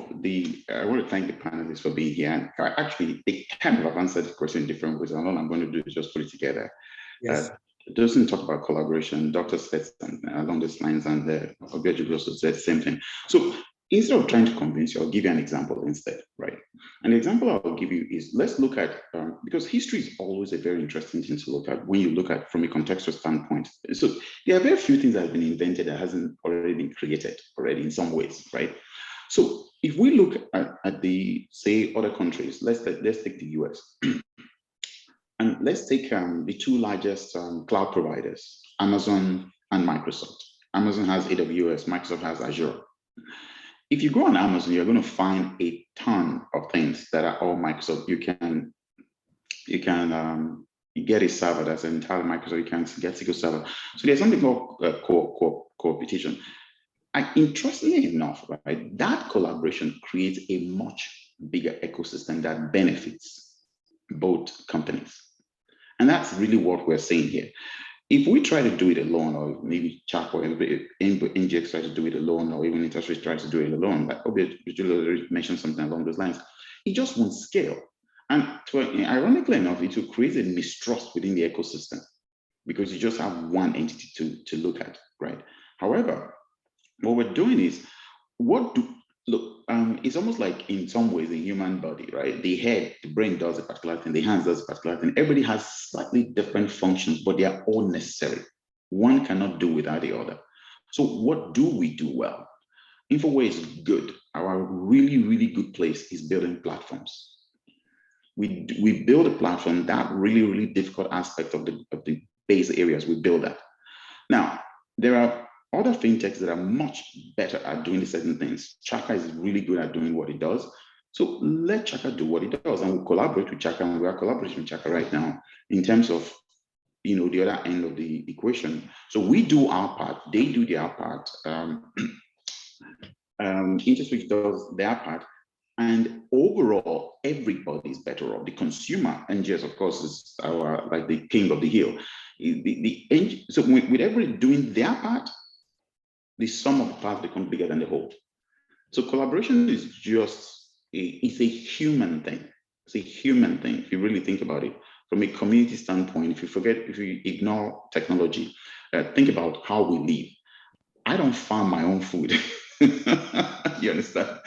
I want to thank the panelists for being here. And actually, they kind of have answered the question in different ways. And all I'm going to do is just put it together. Yes. Doesn't talk about collaboration. Dr. said along these lines, and Obianuju also said the same thing. So instead of trying to convince you, I'll give you an example instead, right? And the example I'll give you is, let's look at, because history is always a very interesting thing to look at when you look at from a contextual standpoint. So there are very few things that have been invented that hasn't already been created already in some ways, right? So if we look at the, say, other countries, let's take the US. And let's take the 2 largest cloud providers, Amazon and Microsoft. Amazon has AWS, Microsoft has Azure. If you go on Amazon, you're going to find a ton of things that are all Microsoft. You get a server that's entirely Microsoft. You can get SQL Server. So there's something called co-opetition. And interestingly enough, right, that collaboration creates a much bigger ecosystem that benefits both companies. And that's really what we're saying here. If we try to do it alone, or maybe Chaka or NGX try to do it alone, or even Interswitch tries to do it alone, like Obianuju mentioned something along those lines, it just won't scale. And ironically enough, it will create a mistrust within the ecosystem because you just have one entity to look at, right? However, what we're doing is, it's almost like in some ways the human body, right? The head, the brain does a particular thing, the hands does a particular thing. Everybody has slightly different functions, but they are all necessary. One cannot do without the other. So what do we do well? InfoWARE is good. Our really, really good place is building platforms. We build a platform, that really, really difficult aspect of the base areas, we build that. Now, there are other fintechs that are much better at doing certain things. Chaka is really good at doing what it does. So let Chaka do what it does, and we'll collaborate with Chaka, and we are collaborating with Chaka right now in terms of, the other end of the equation. So we do our part, they do their part, Interswitch does their part, and overall, everybody's better off. The consumer, NGS, of course, is like the king of the hill. So with everybody doing their part, the sum of the parts becomes bigger than the whole. So collaboration is just it's a human thing. It's a human thing if you really think about it. From a community standpoint, if you ignore technology, think about how we live. I don't farm my own food. You understand?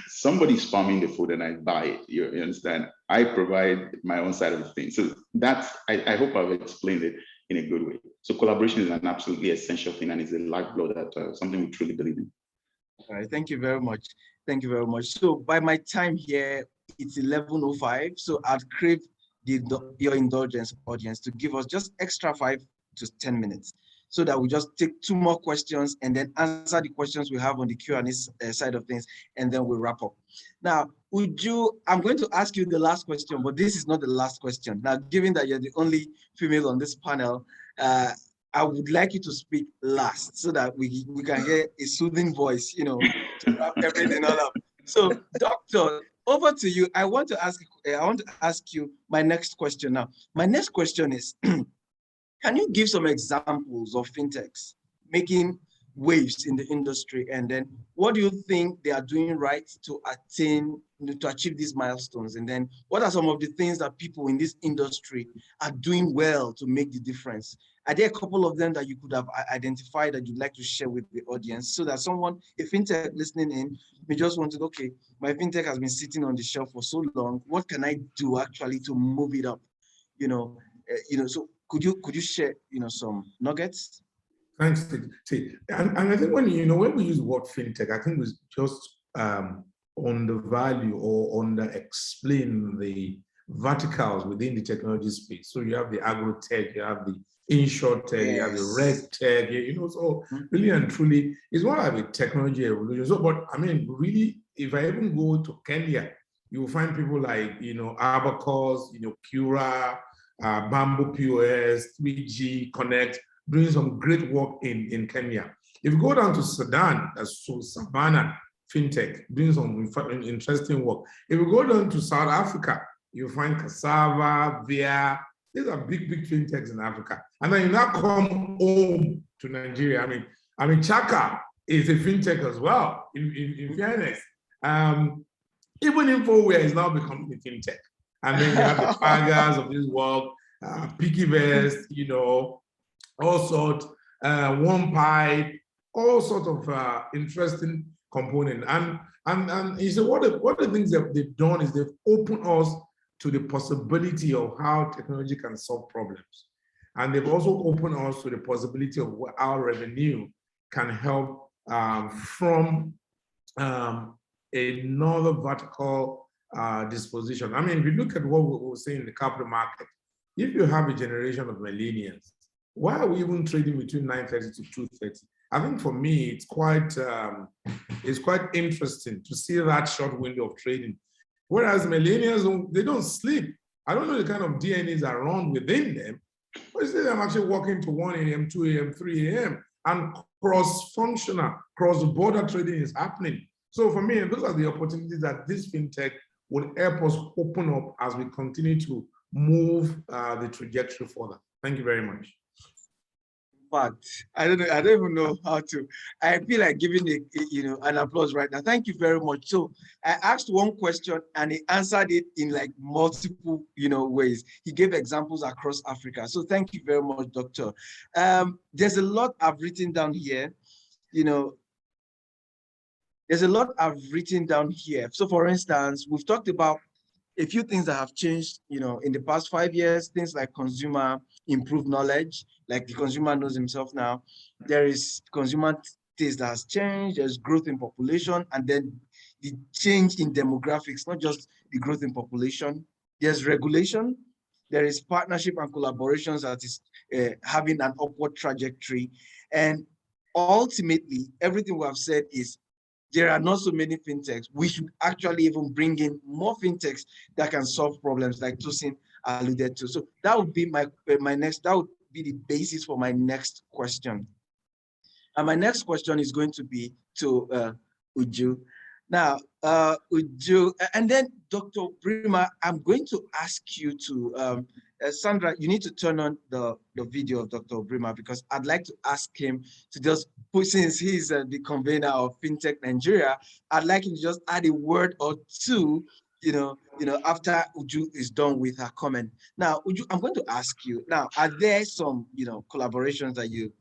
Somebody's farming the food and I buy it. You understand? I provide my own side of the thing. So that's, I hope I've explained it in a good way. So collaboration is an absolutely essential thing, and it's a lifeblood that something we truly believe in. All right, thank you very much. Thank you very much. So by my time here, it's 11:05. So I'd crave your indulgence, audience, to give us just extra 5 to 10 minutes so that we just take 2 more questions and then answer the questions we have on the Q&A side of things, and then we'll wrap up. Now, I'm going to ask you the last question, but this is not the last question. Now, given that you're the only female on this panel, I would like you to speak last so that we can hear a soothing voice, to wrap everything all up. So, Doctor, over to you. I want to ask you my next question now. My next question is, can you give some examples of fintechs making waves in the industry? And then what do you think they are doing right to attain to achieve these milestones? And then what are some of the things that people in this industry are doing well to make the difference? Are there a couple of them that you could have identified that you'd like to share with the audience so that someone, a fintech listening in, may just want to, okay, my fintech has been sitting on the shelf for so long. What can I do actually to move it up? So could you share, some nuggets? Thanks. And I think when we use the word fintech, I think we just on the value or on the explain the verticals within the technology space. So you have the agro tech, you have the insurtech, you have the reg tech, so really and truly, it's more like a technology evolution. So, but I mean, really, if I even go to Kenya, you will find people like, Abacus, Cura, Bamboo POS, 3G Connect, doing some great work in Kenya. If you go down to Sudan, that's so Savannah FinTech, doing some interesting work. If you go down to South Africa, you find Cassava, Via. These are big FinTechs in Africa. And then you now come home to Nigeria. I mean, Chaka is a FinTech as well, in fairness. Even InfoWARE is now becoming a FinTech. And then you have the Pagas of this world, PiggyVest, all sorts, OnePipe, all sorts of interesting components. And he said, what the things that they've done is they've opened us to the possibility of how technology can solve problems. And they've also opened us to the possibility of what our revenue can help from another vertical disposition. I mean, if you look at what we were saying in the capital market, if you have a generation of millennials, why are we even trading between 9:30 to 2:30? I think for me, it's quite interesting to see that short window of trading. Whereas millennials, they don't sleep. I don't know the kind of DNAs that run within them, but you see them actually walking to 1 a.m., 2 a.m., 3 a.m., and cross-functional, cross-border trading is happening. So for me, those are the opportunities that this fintech will help us open up as we continue to move the trajectory further. Thank you very much. But I don't even know how to. I feel like giving an applause right now. Thank you very much. So I asked one question and he answered it in like multiple ways. He gave examples across Africa. So thank you very much, Doctor. There's a lot I've written down here. There's a lot I've written down here. So for instance, we've talked about a few things that have changed, in the past 5 years, things like consumer improved knowledge, like the consumer knows himself now. There is consumer taste that has changed, there's growth in population, and then the change in demographics, not just the growth in population. There's regulation, there is partnership and collaborations that is having an upward trajectory. And ultimately, everything we have said is there are not so many fintechs. We should actually even bring in more fintechs that can solve problems like Tosin alluded to. So that would be that would be the basis for my next question. And my next question is going to be to Uju. Now, Uju, and then Dr. Brima, I'm going to ask you to, Sandra, you need to turn on the video of Dr. Brima because I'd like to ask him to just put, since he's the convener of FinTech Nigeria, I'd like him to just add a word or two, after Uju is done with her comment. Now, Uju, I'm going to ask you, now, are there some, collaborations that you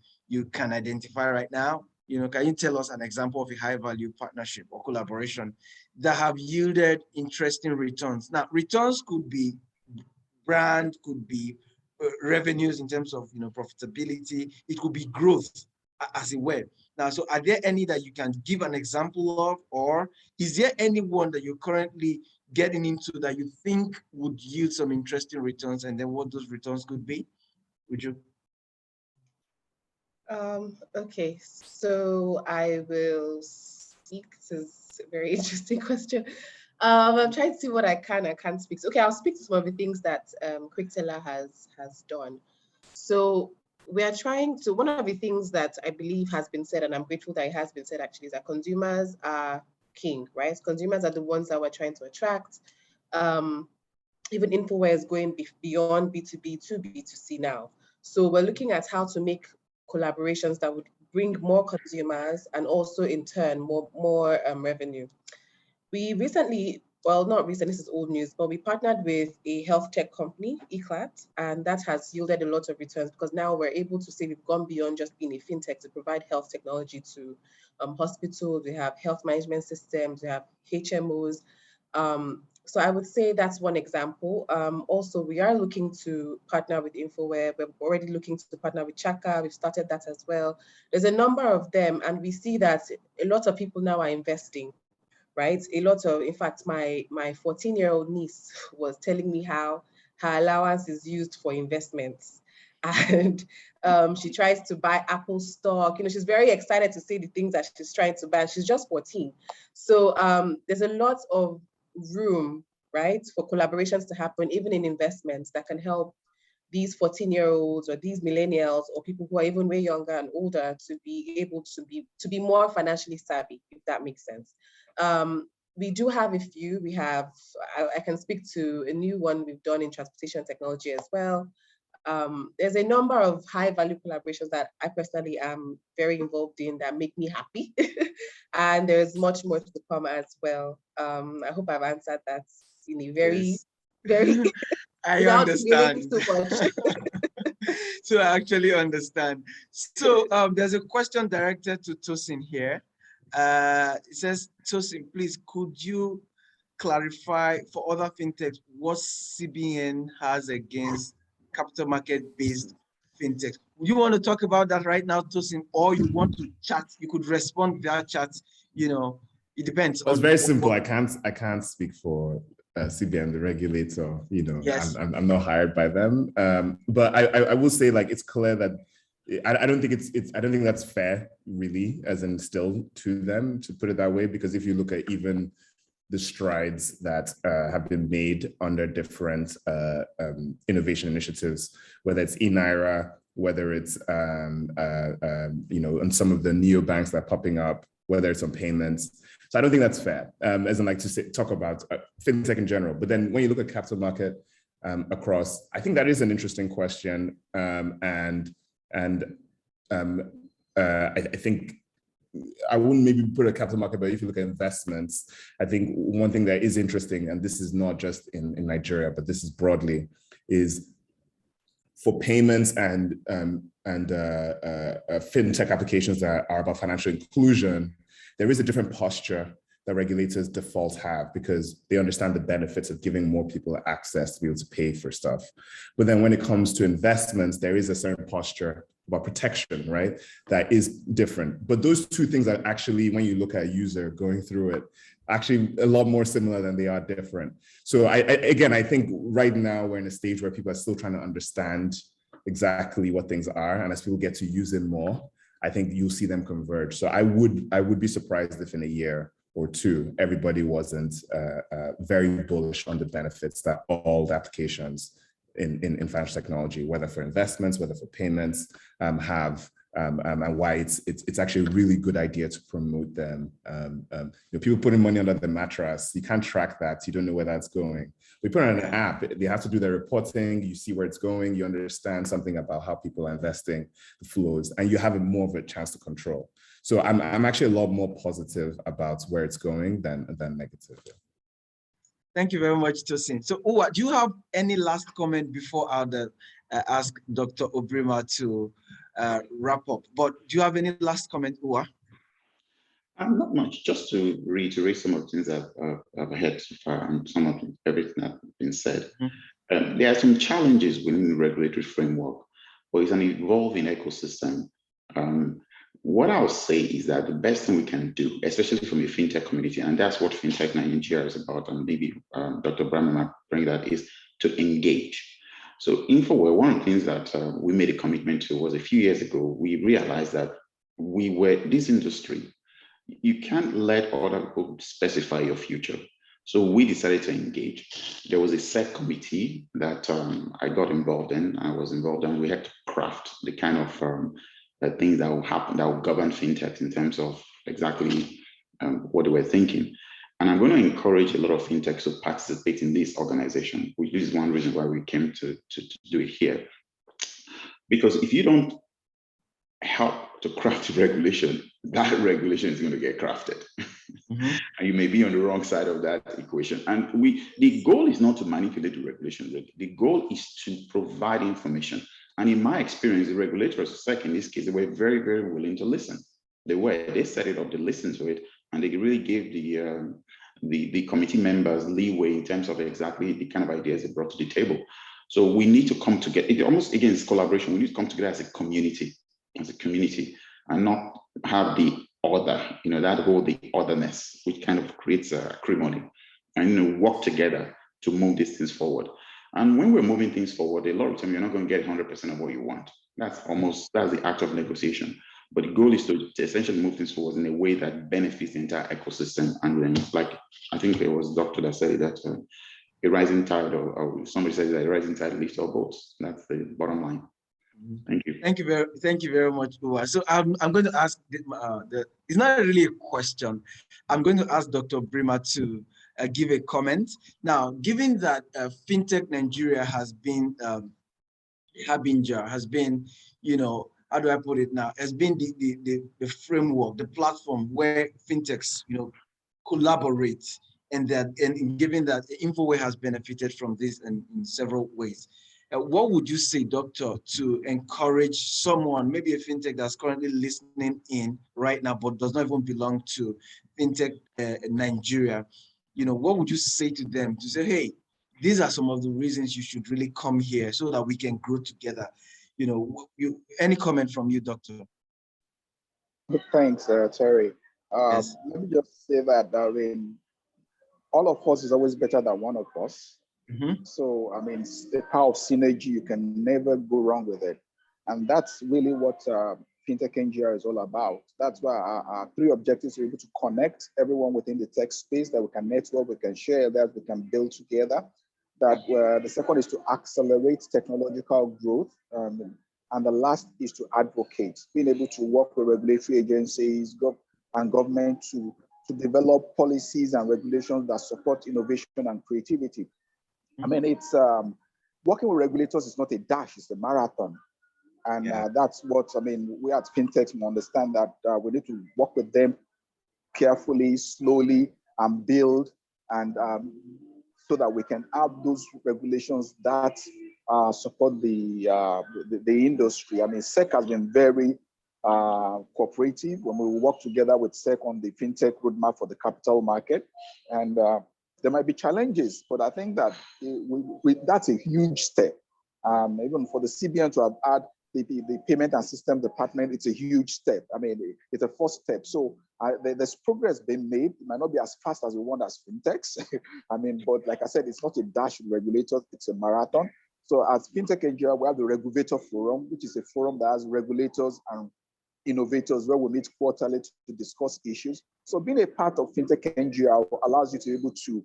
can identify right now? Can you tell us an example of a high-value partnership or collaboration that have yielded interesting returns? Now, returns could be brand, could be revenues in terms of profitability. It could be growth, as it were. Now, so are there any that you can give an example of, or is there anyone that you're currently getting into that you think would yield some interesting returns, and then what those returns could be? Would you? Okay, so I will speak. This is a very interesting question. I'm trying to see what I can and can't speak. So, okay, I'll speak to some of the things that QuickTeller has done. So we are trying to, one of the things that I believe has been said, and I'm grateful that it has been said actually, is that consumers are king, right? Consumers are the ones that we're trying to attract. Even InfoWARE is going beyond B2B to B2C now. So we're looking at how to make collaborations that would bring more consumers and also in turn more revenue. We recently well, not recent, this is old news, but we partnered with a health tech company, eClat, and that has yielded a lot of returns because now we're able to say we've gone beyond just being a fintech to provide health technology to hospitals. We have health management systems, we have HMOs. So I would say that's one example. Also, we are looking to partner with InfoWARE. We're already looking to partner with Chaka. We've started that as well. There's a number of them, and we see that a lot of people now are investing, right? A lot of, in fact, my 14-year-old niece was telling me how her allowance is used for investments. And she tries to buy Apple stock. She's very excited to see the things that she's trying to buy. She's just 14. So there's a lot of room, right, for collaborations to happen, even in investments that can help these 14-year-olds or these millennials or people who are even way younger and older to be able to be more financially savvy, if that makes sense. We do have a few. I can speak to a new one we've done in transportation technology as well. There's a number of high-value collaborations that I personally am very involved in that make me happy. And there's much more to come as well. I hope I've answered that in a very, very, I without understand. too much. So I actually understand. So there's a question directed to Tosin here. It says, Tosin, please, could you clarify for other fintechs what CBN has against capital market-based fintechs? You want to talk about that right now, Tosin, or you want to chat? You could respond via chat. It depends. It's very simple. I can't speak for CBN, the regulator. Yes. I'm not hired by them. But I will say, like, it's clear that I don't think that's fair, really, as in still to them, to put it that way, because if you look at even the strides that have been made under different innovation initiatives, whether it's Naira, whether it's on some of the neobanks that are popping up, whether it's on payments. So I don't think that's fair, as in, like, to talk about fintech in general. But then when you look at capital market across, I think that is an interesting question, I think I wouldn't maybe put a capital market, but if you look at investments, I think one thing that is interesting, and this is not just in Nigeria, but this is broadly, is for payments and fintech applications that are about financial inclusion, there is a different posture that regulators default have because they understand the benefits of giving more people access to be able to pay for stuff. But then when it comes to investments, there is a certain posture about protection, right? That is different. But those two things are actually, when you look at a user going through it, actually a lot more similar than they are different. So I think right now we're in a stage where people are still trying to understand exactly what things are. And as people get to use it more, I think you'll see them converge. So I would be surprised if in a year or two, everybody wasn't very bullish on the benefits that all the applications in financial technology, whether for investments, whether for payments, have, and why it's actually a really good idea to promote them. People putting money under the mattress, you can't track that. You don't know where that's going. We put on an app, they have to do their reporting, you see where it's going, you understand something about how people are investing, the flows, and you have more of a chance to control. So I'm actually a lot more positive about where it's going than negative. Thank you very much, Tosin. So, Uwa, do you have any last comment before I ask Dr. Obrima to wrap up? But do you have any last comment, Uwa? Not much, just to reiterate some of the things I've heard so far and some of everything that's been said. Mm-hmm. There are some challenges within the regulatory framework, but it's an evolving ecosystem. What I'll say is that the best thing we can do, especially from the fintech community, and that's what FinTechNGR is about, and maybe Dr. Brahma might bring that, is to engage. So InfoWARE, one of the things that we made a commitment to was a few years ago, we realized that we were this industry. You can't let other people specify your future. So we decided to engage. There was a SEC committee that I got involved in. I was involved in. We had to craft the kind of things that will happen, that will govern fintechs in terms of exactly what they were thinking. And I'm going to encourage a lot of fintechs to participate in this organization, which is one reason why we came to do it here. Because if you don't help to craft regulation, that regulation is going to get crafted. And you may be on the wrong side of that equation. And the goal is not to manipulate the regulation. The goal is to provide information. And in my experience, the regulators, in this case, they were very, very willing to listen. They set it up, they listened to it, and they really gave the committee members leeway in terms of exactly the kind of ideas they brought to the table. So we need to come together. It almost, again, it's collaboration. We need to come together as a community, and not have the other, that whole the otherness, which kind of creates acrimony, and work together to move these things forward. And when we're moving things forward, a lot of time you're not going to get 100% of what you want. That's the act of negotiation. But the goal is to essentially move things forward in a way that benefits the entire ecosystem. And then, like, I think there was a doctor that said that a rising tide, or somebody said that a rising tide lifts all boats. That's the bottom line. Thank you. Thank you very much, Uwa. So I'm going to ask, it's not really a question. I'm going to ask Dr. Brima to give a comment. Now, given that FinTechNGR has been harbinger, has been, how do I put it now, has been the framework, the platform where FinTechs, collaborate, and given that InfoWARE has benefited from this in several ways. What would you say, Doctor, to encourage someone, maybe a FinTech that's currently listening in right now, but does not even belong to FinTech Nigeria? What would you say to them to say, hey, these are some of the reasons you should really come here so that we can grow together? Any comment from you, Doctor? Thanks, Terry. Yes. Let me just say that, all of us is always better than one of us. So, the power of synergy, you can never go wrong with it. And that's really what FinTechNGR is all about. That's why our three objectives are able to connect everyone within the tech space, that we can network, we can share, that we can build together. That the second is to accelerate technological growth. And the last is to advocate, being able to work with regulatory agencies and government to develop policies and regulations that support innovation and creativity. It's working with regulators is not a dash, it's a marathon. And that's what, we at FinTechs understand that we need to work with them carefully, slowly, and build, and so that we can have those regulations that support the industry. SEC has been very cooperative when we work together with SEC on the FinTech roadmap for the capital market. And there might be challenges, but I think that that's a huge step. Even for the CBN to have had the payment and system department, it's a huge step. It's a first step. So there's progress being made. It might not be as fast as we want as FinTechs. But like I said, it's not a dash with regulators, it's a marathon. So as FinTechNGR, we have the Regulator Forum, which is a forum that has regulators and innovators where we meet quarterly to discuss issues. So being a part of FinTechNGR allows you to be able to,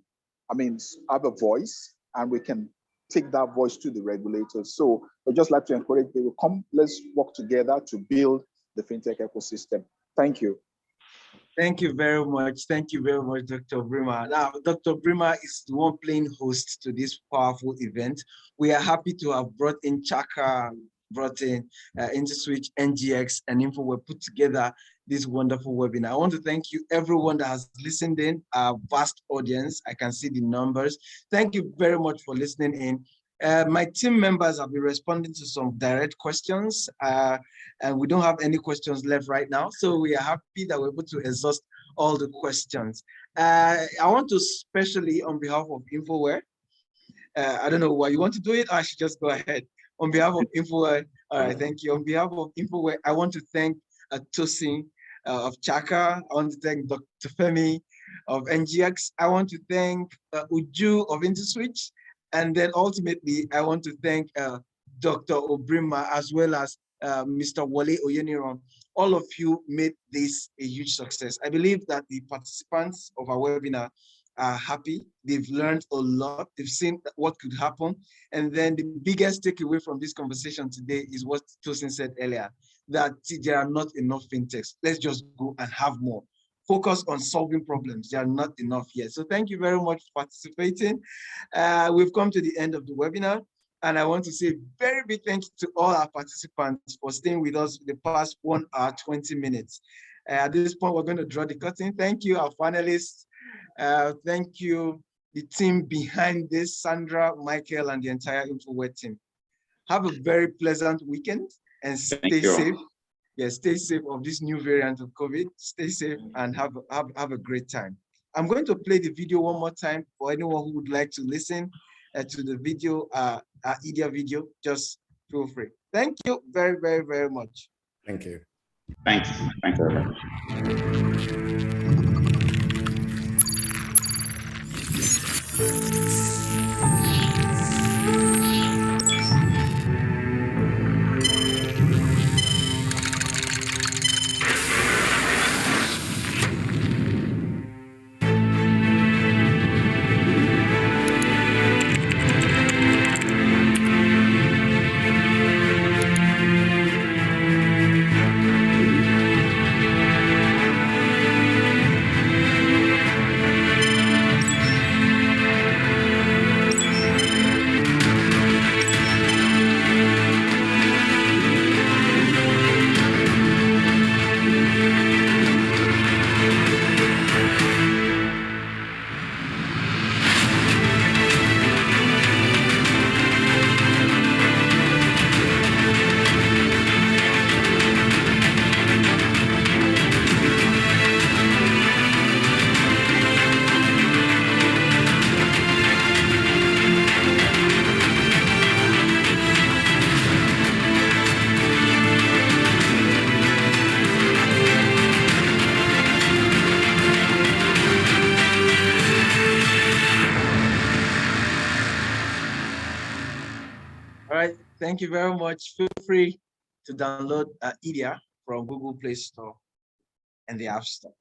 have a voice, and we can take that voice to the regulators. So I'd just like to encourage people, let's work together to build the FinTech ecosystem. Thank you. Thank you very much. Thank you very much, Dr. Brima. Now, Dr. Brima is the one playing host to this powerful event. We are happy to have brought in Chaka, brought in Interswitch, NGX, and InfoWARE, put together this wonderful webinar. I want to thank you, everyone that has listened in, our vast audience. I can see the numbers. Thank you very much for listening in. My team members have been responding to some direct questions, and we don't have any questions left right now. So we are happy that we're able to exhaust all the questions. I want to especially, on behalf of InfoWARE, I don't know why you want to do it, or I should just go ahead. On behalf of InfoWARE, all right, thank you. On behalf of InfoWARE, I want to thank Tosin of Chaka. I want to thank Dr. Femi of NGX. I want to thank Uju of Interswitch. And then ultimately, I want to thank Dr. Obrima, as well as Mr. Wale Oyenuga. All of you made this a huge success. I believe that the participants of our webinar are happy. They've learned a lot. They've seen what could happen. And then the biggest takeaway from this conversation today is what Tosin said earlier, that there are not enough FinTechs. Let's just go and have more. Focus on solving problems. They are not enough yet. So thank you very much for participating. We've come to the end of the webinar, and I want to say a very big thank you to all our participants for staying with us the past 1 hour, 20 minutes. At this point, we're going to draw the curtain. Thank you, our panelists. Thank you, the team behind this, Sandra, Michael, and the entire InfoWARE team. Have a very pleasant weekend and stay safe. Yeah, stay safe of this new variant of COVID. Stay safe and have a great time. I'm going to play the video one more time for anyone who would like to listen to the video, IDEA video. Just feel free. Thank you very, very, very much. Thank you. Thanks. Thanks very much. Thank you very much. Feel free to download IDEA from Google Play Store and the App Store.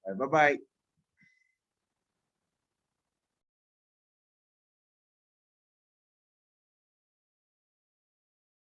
Bye-bye.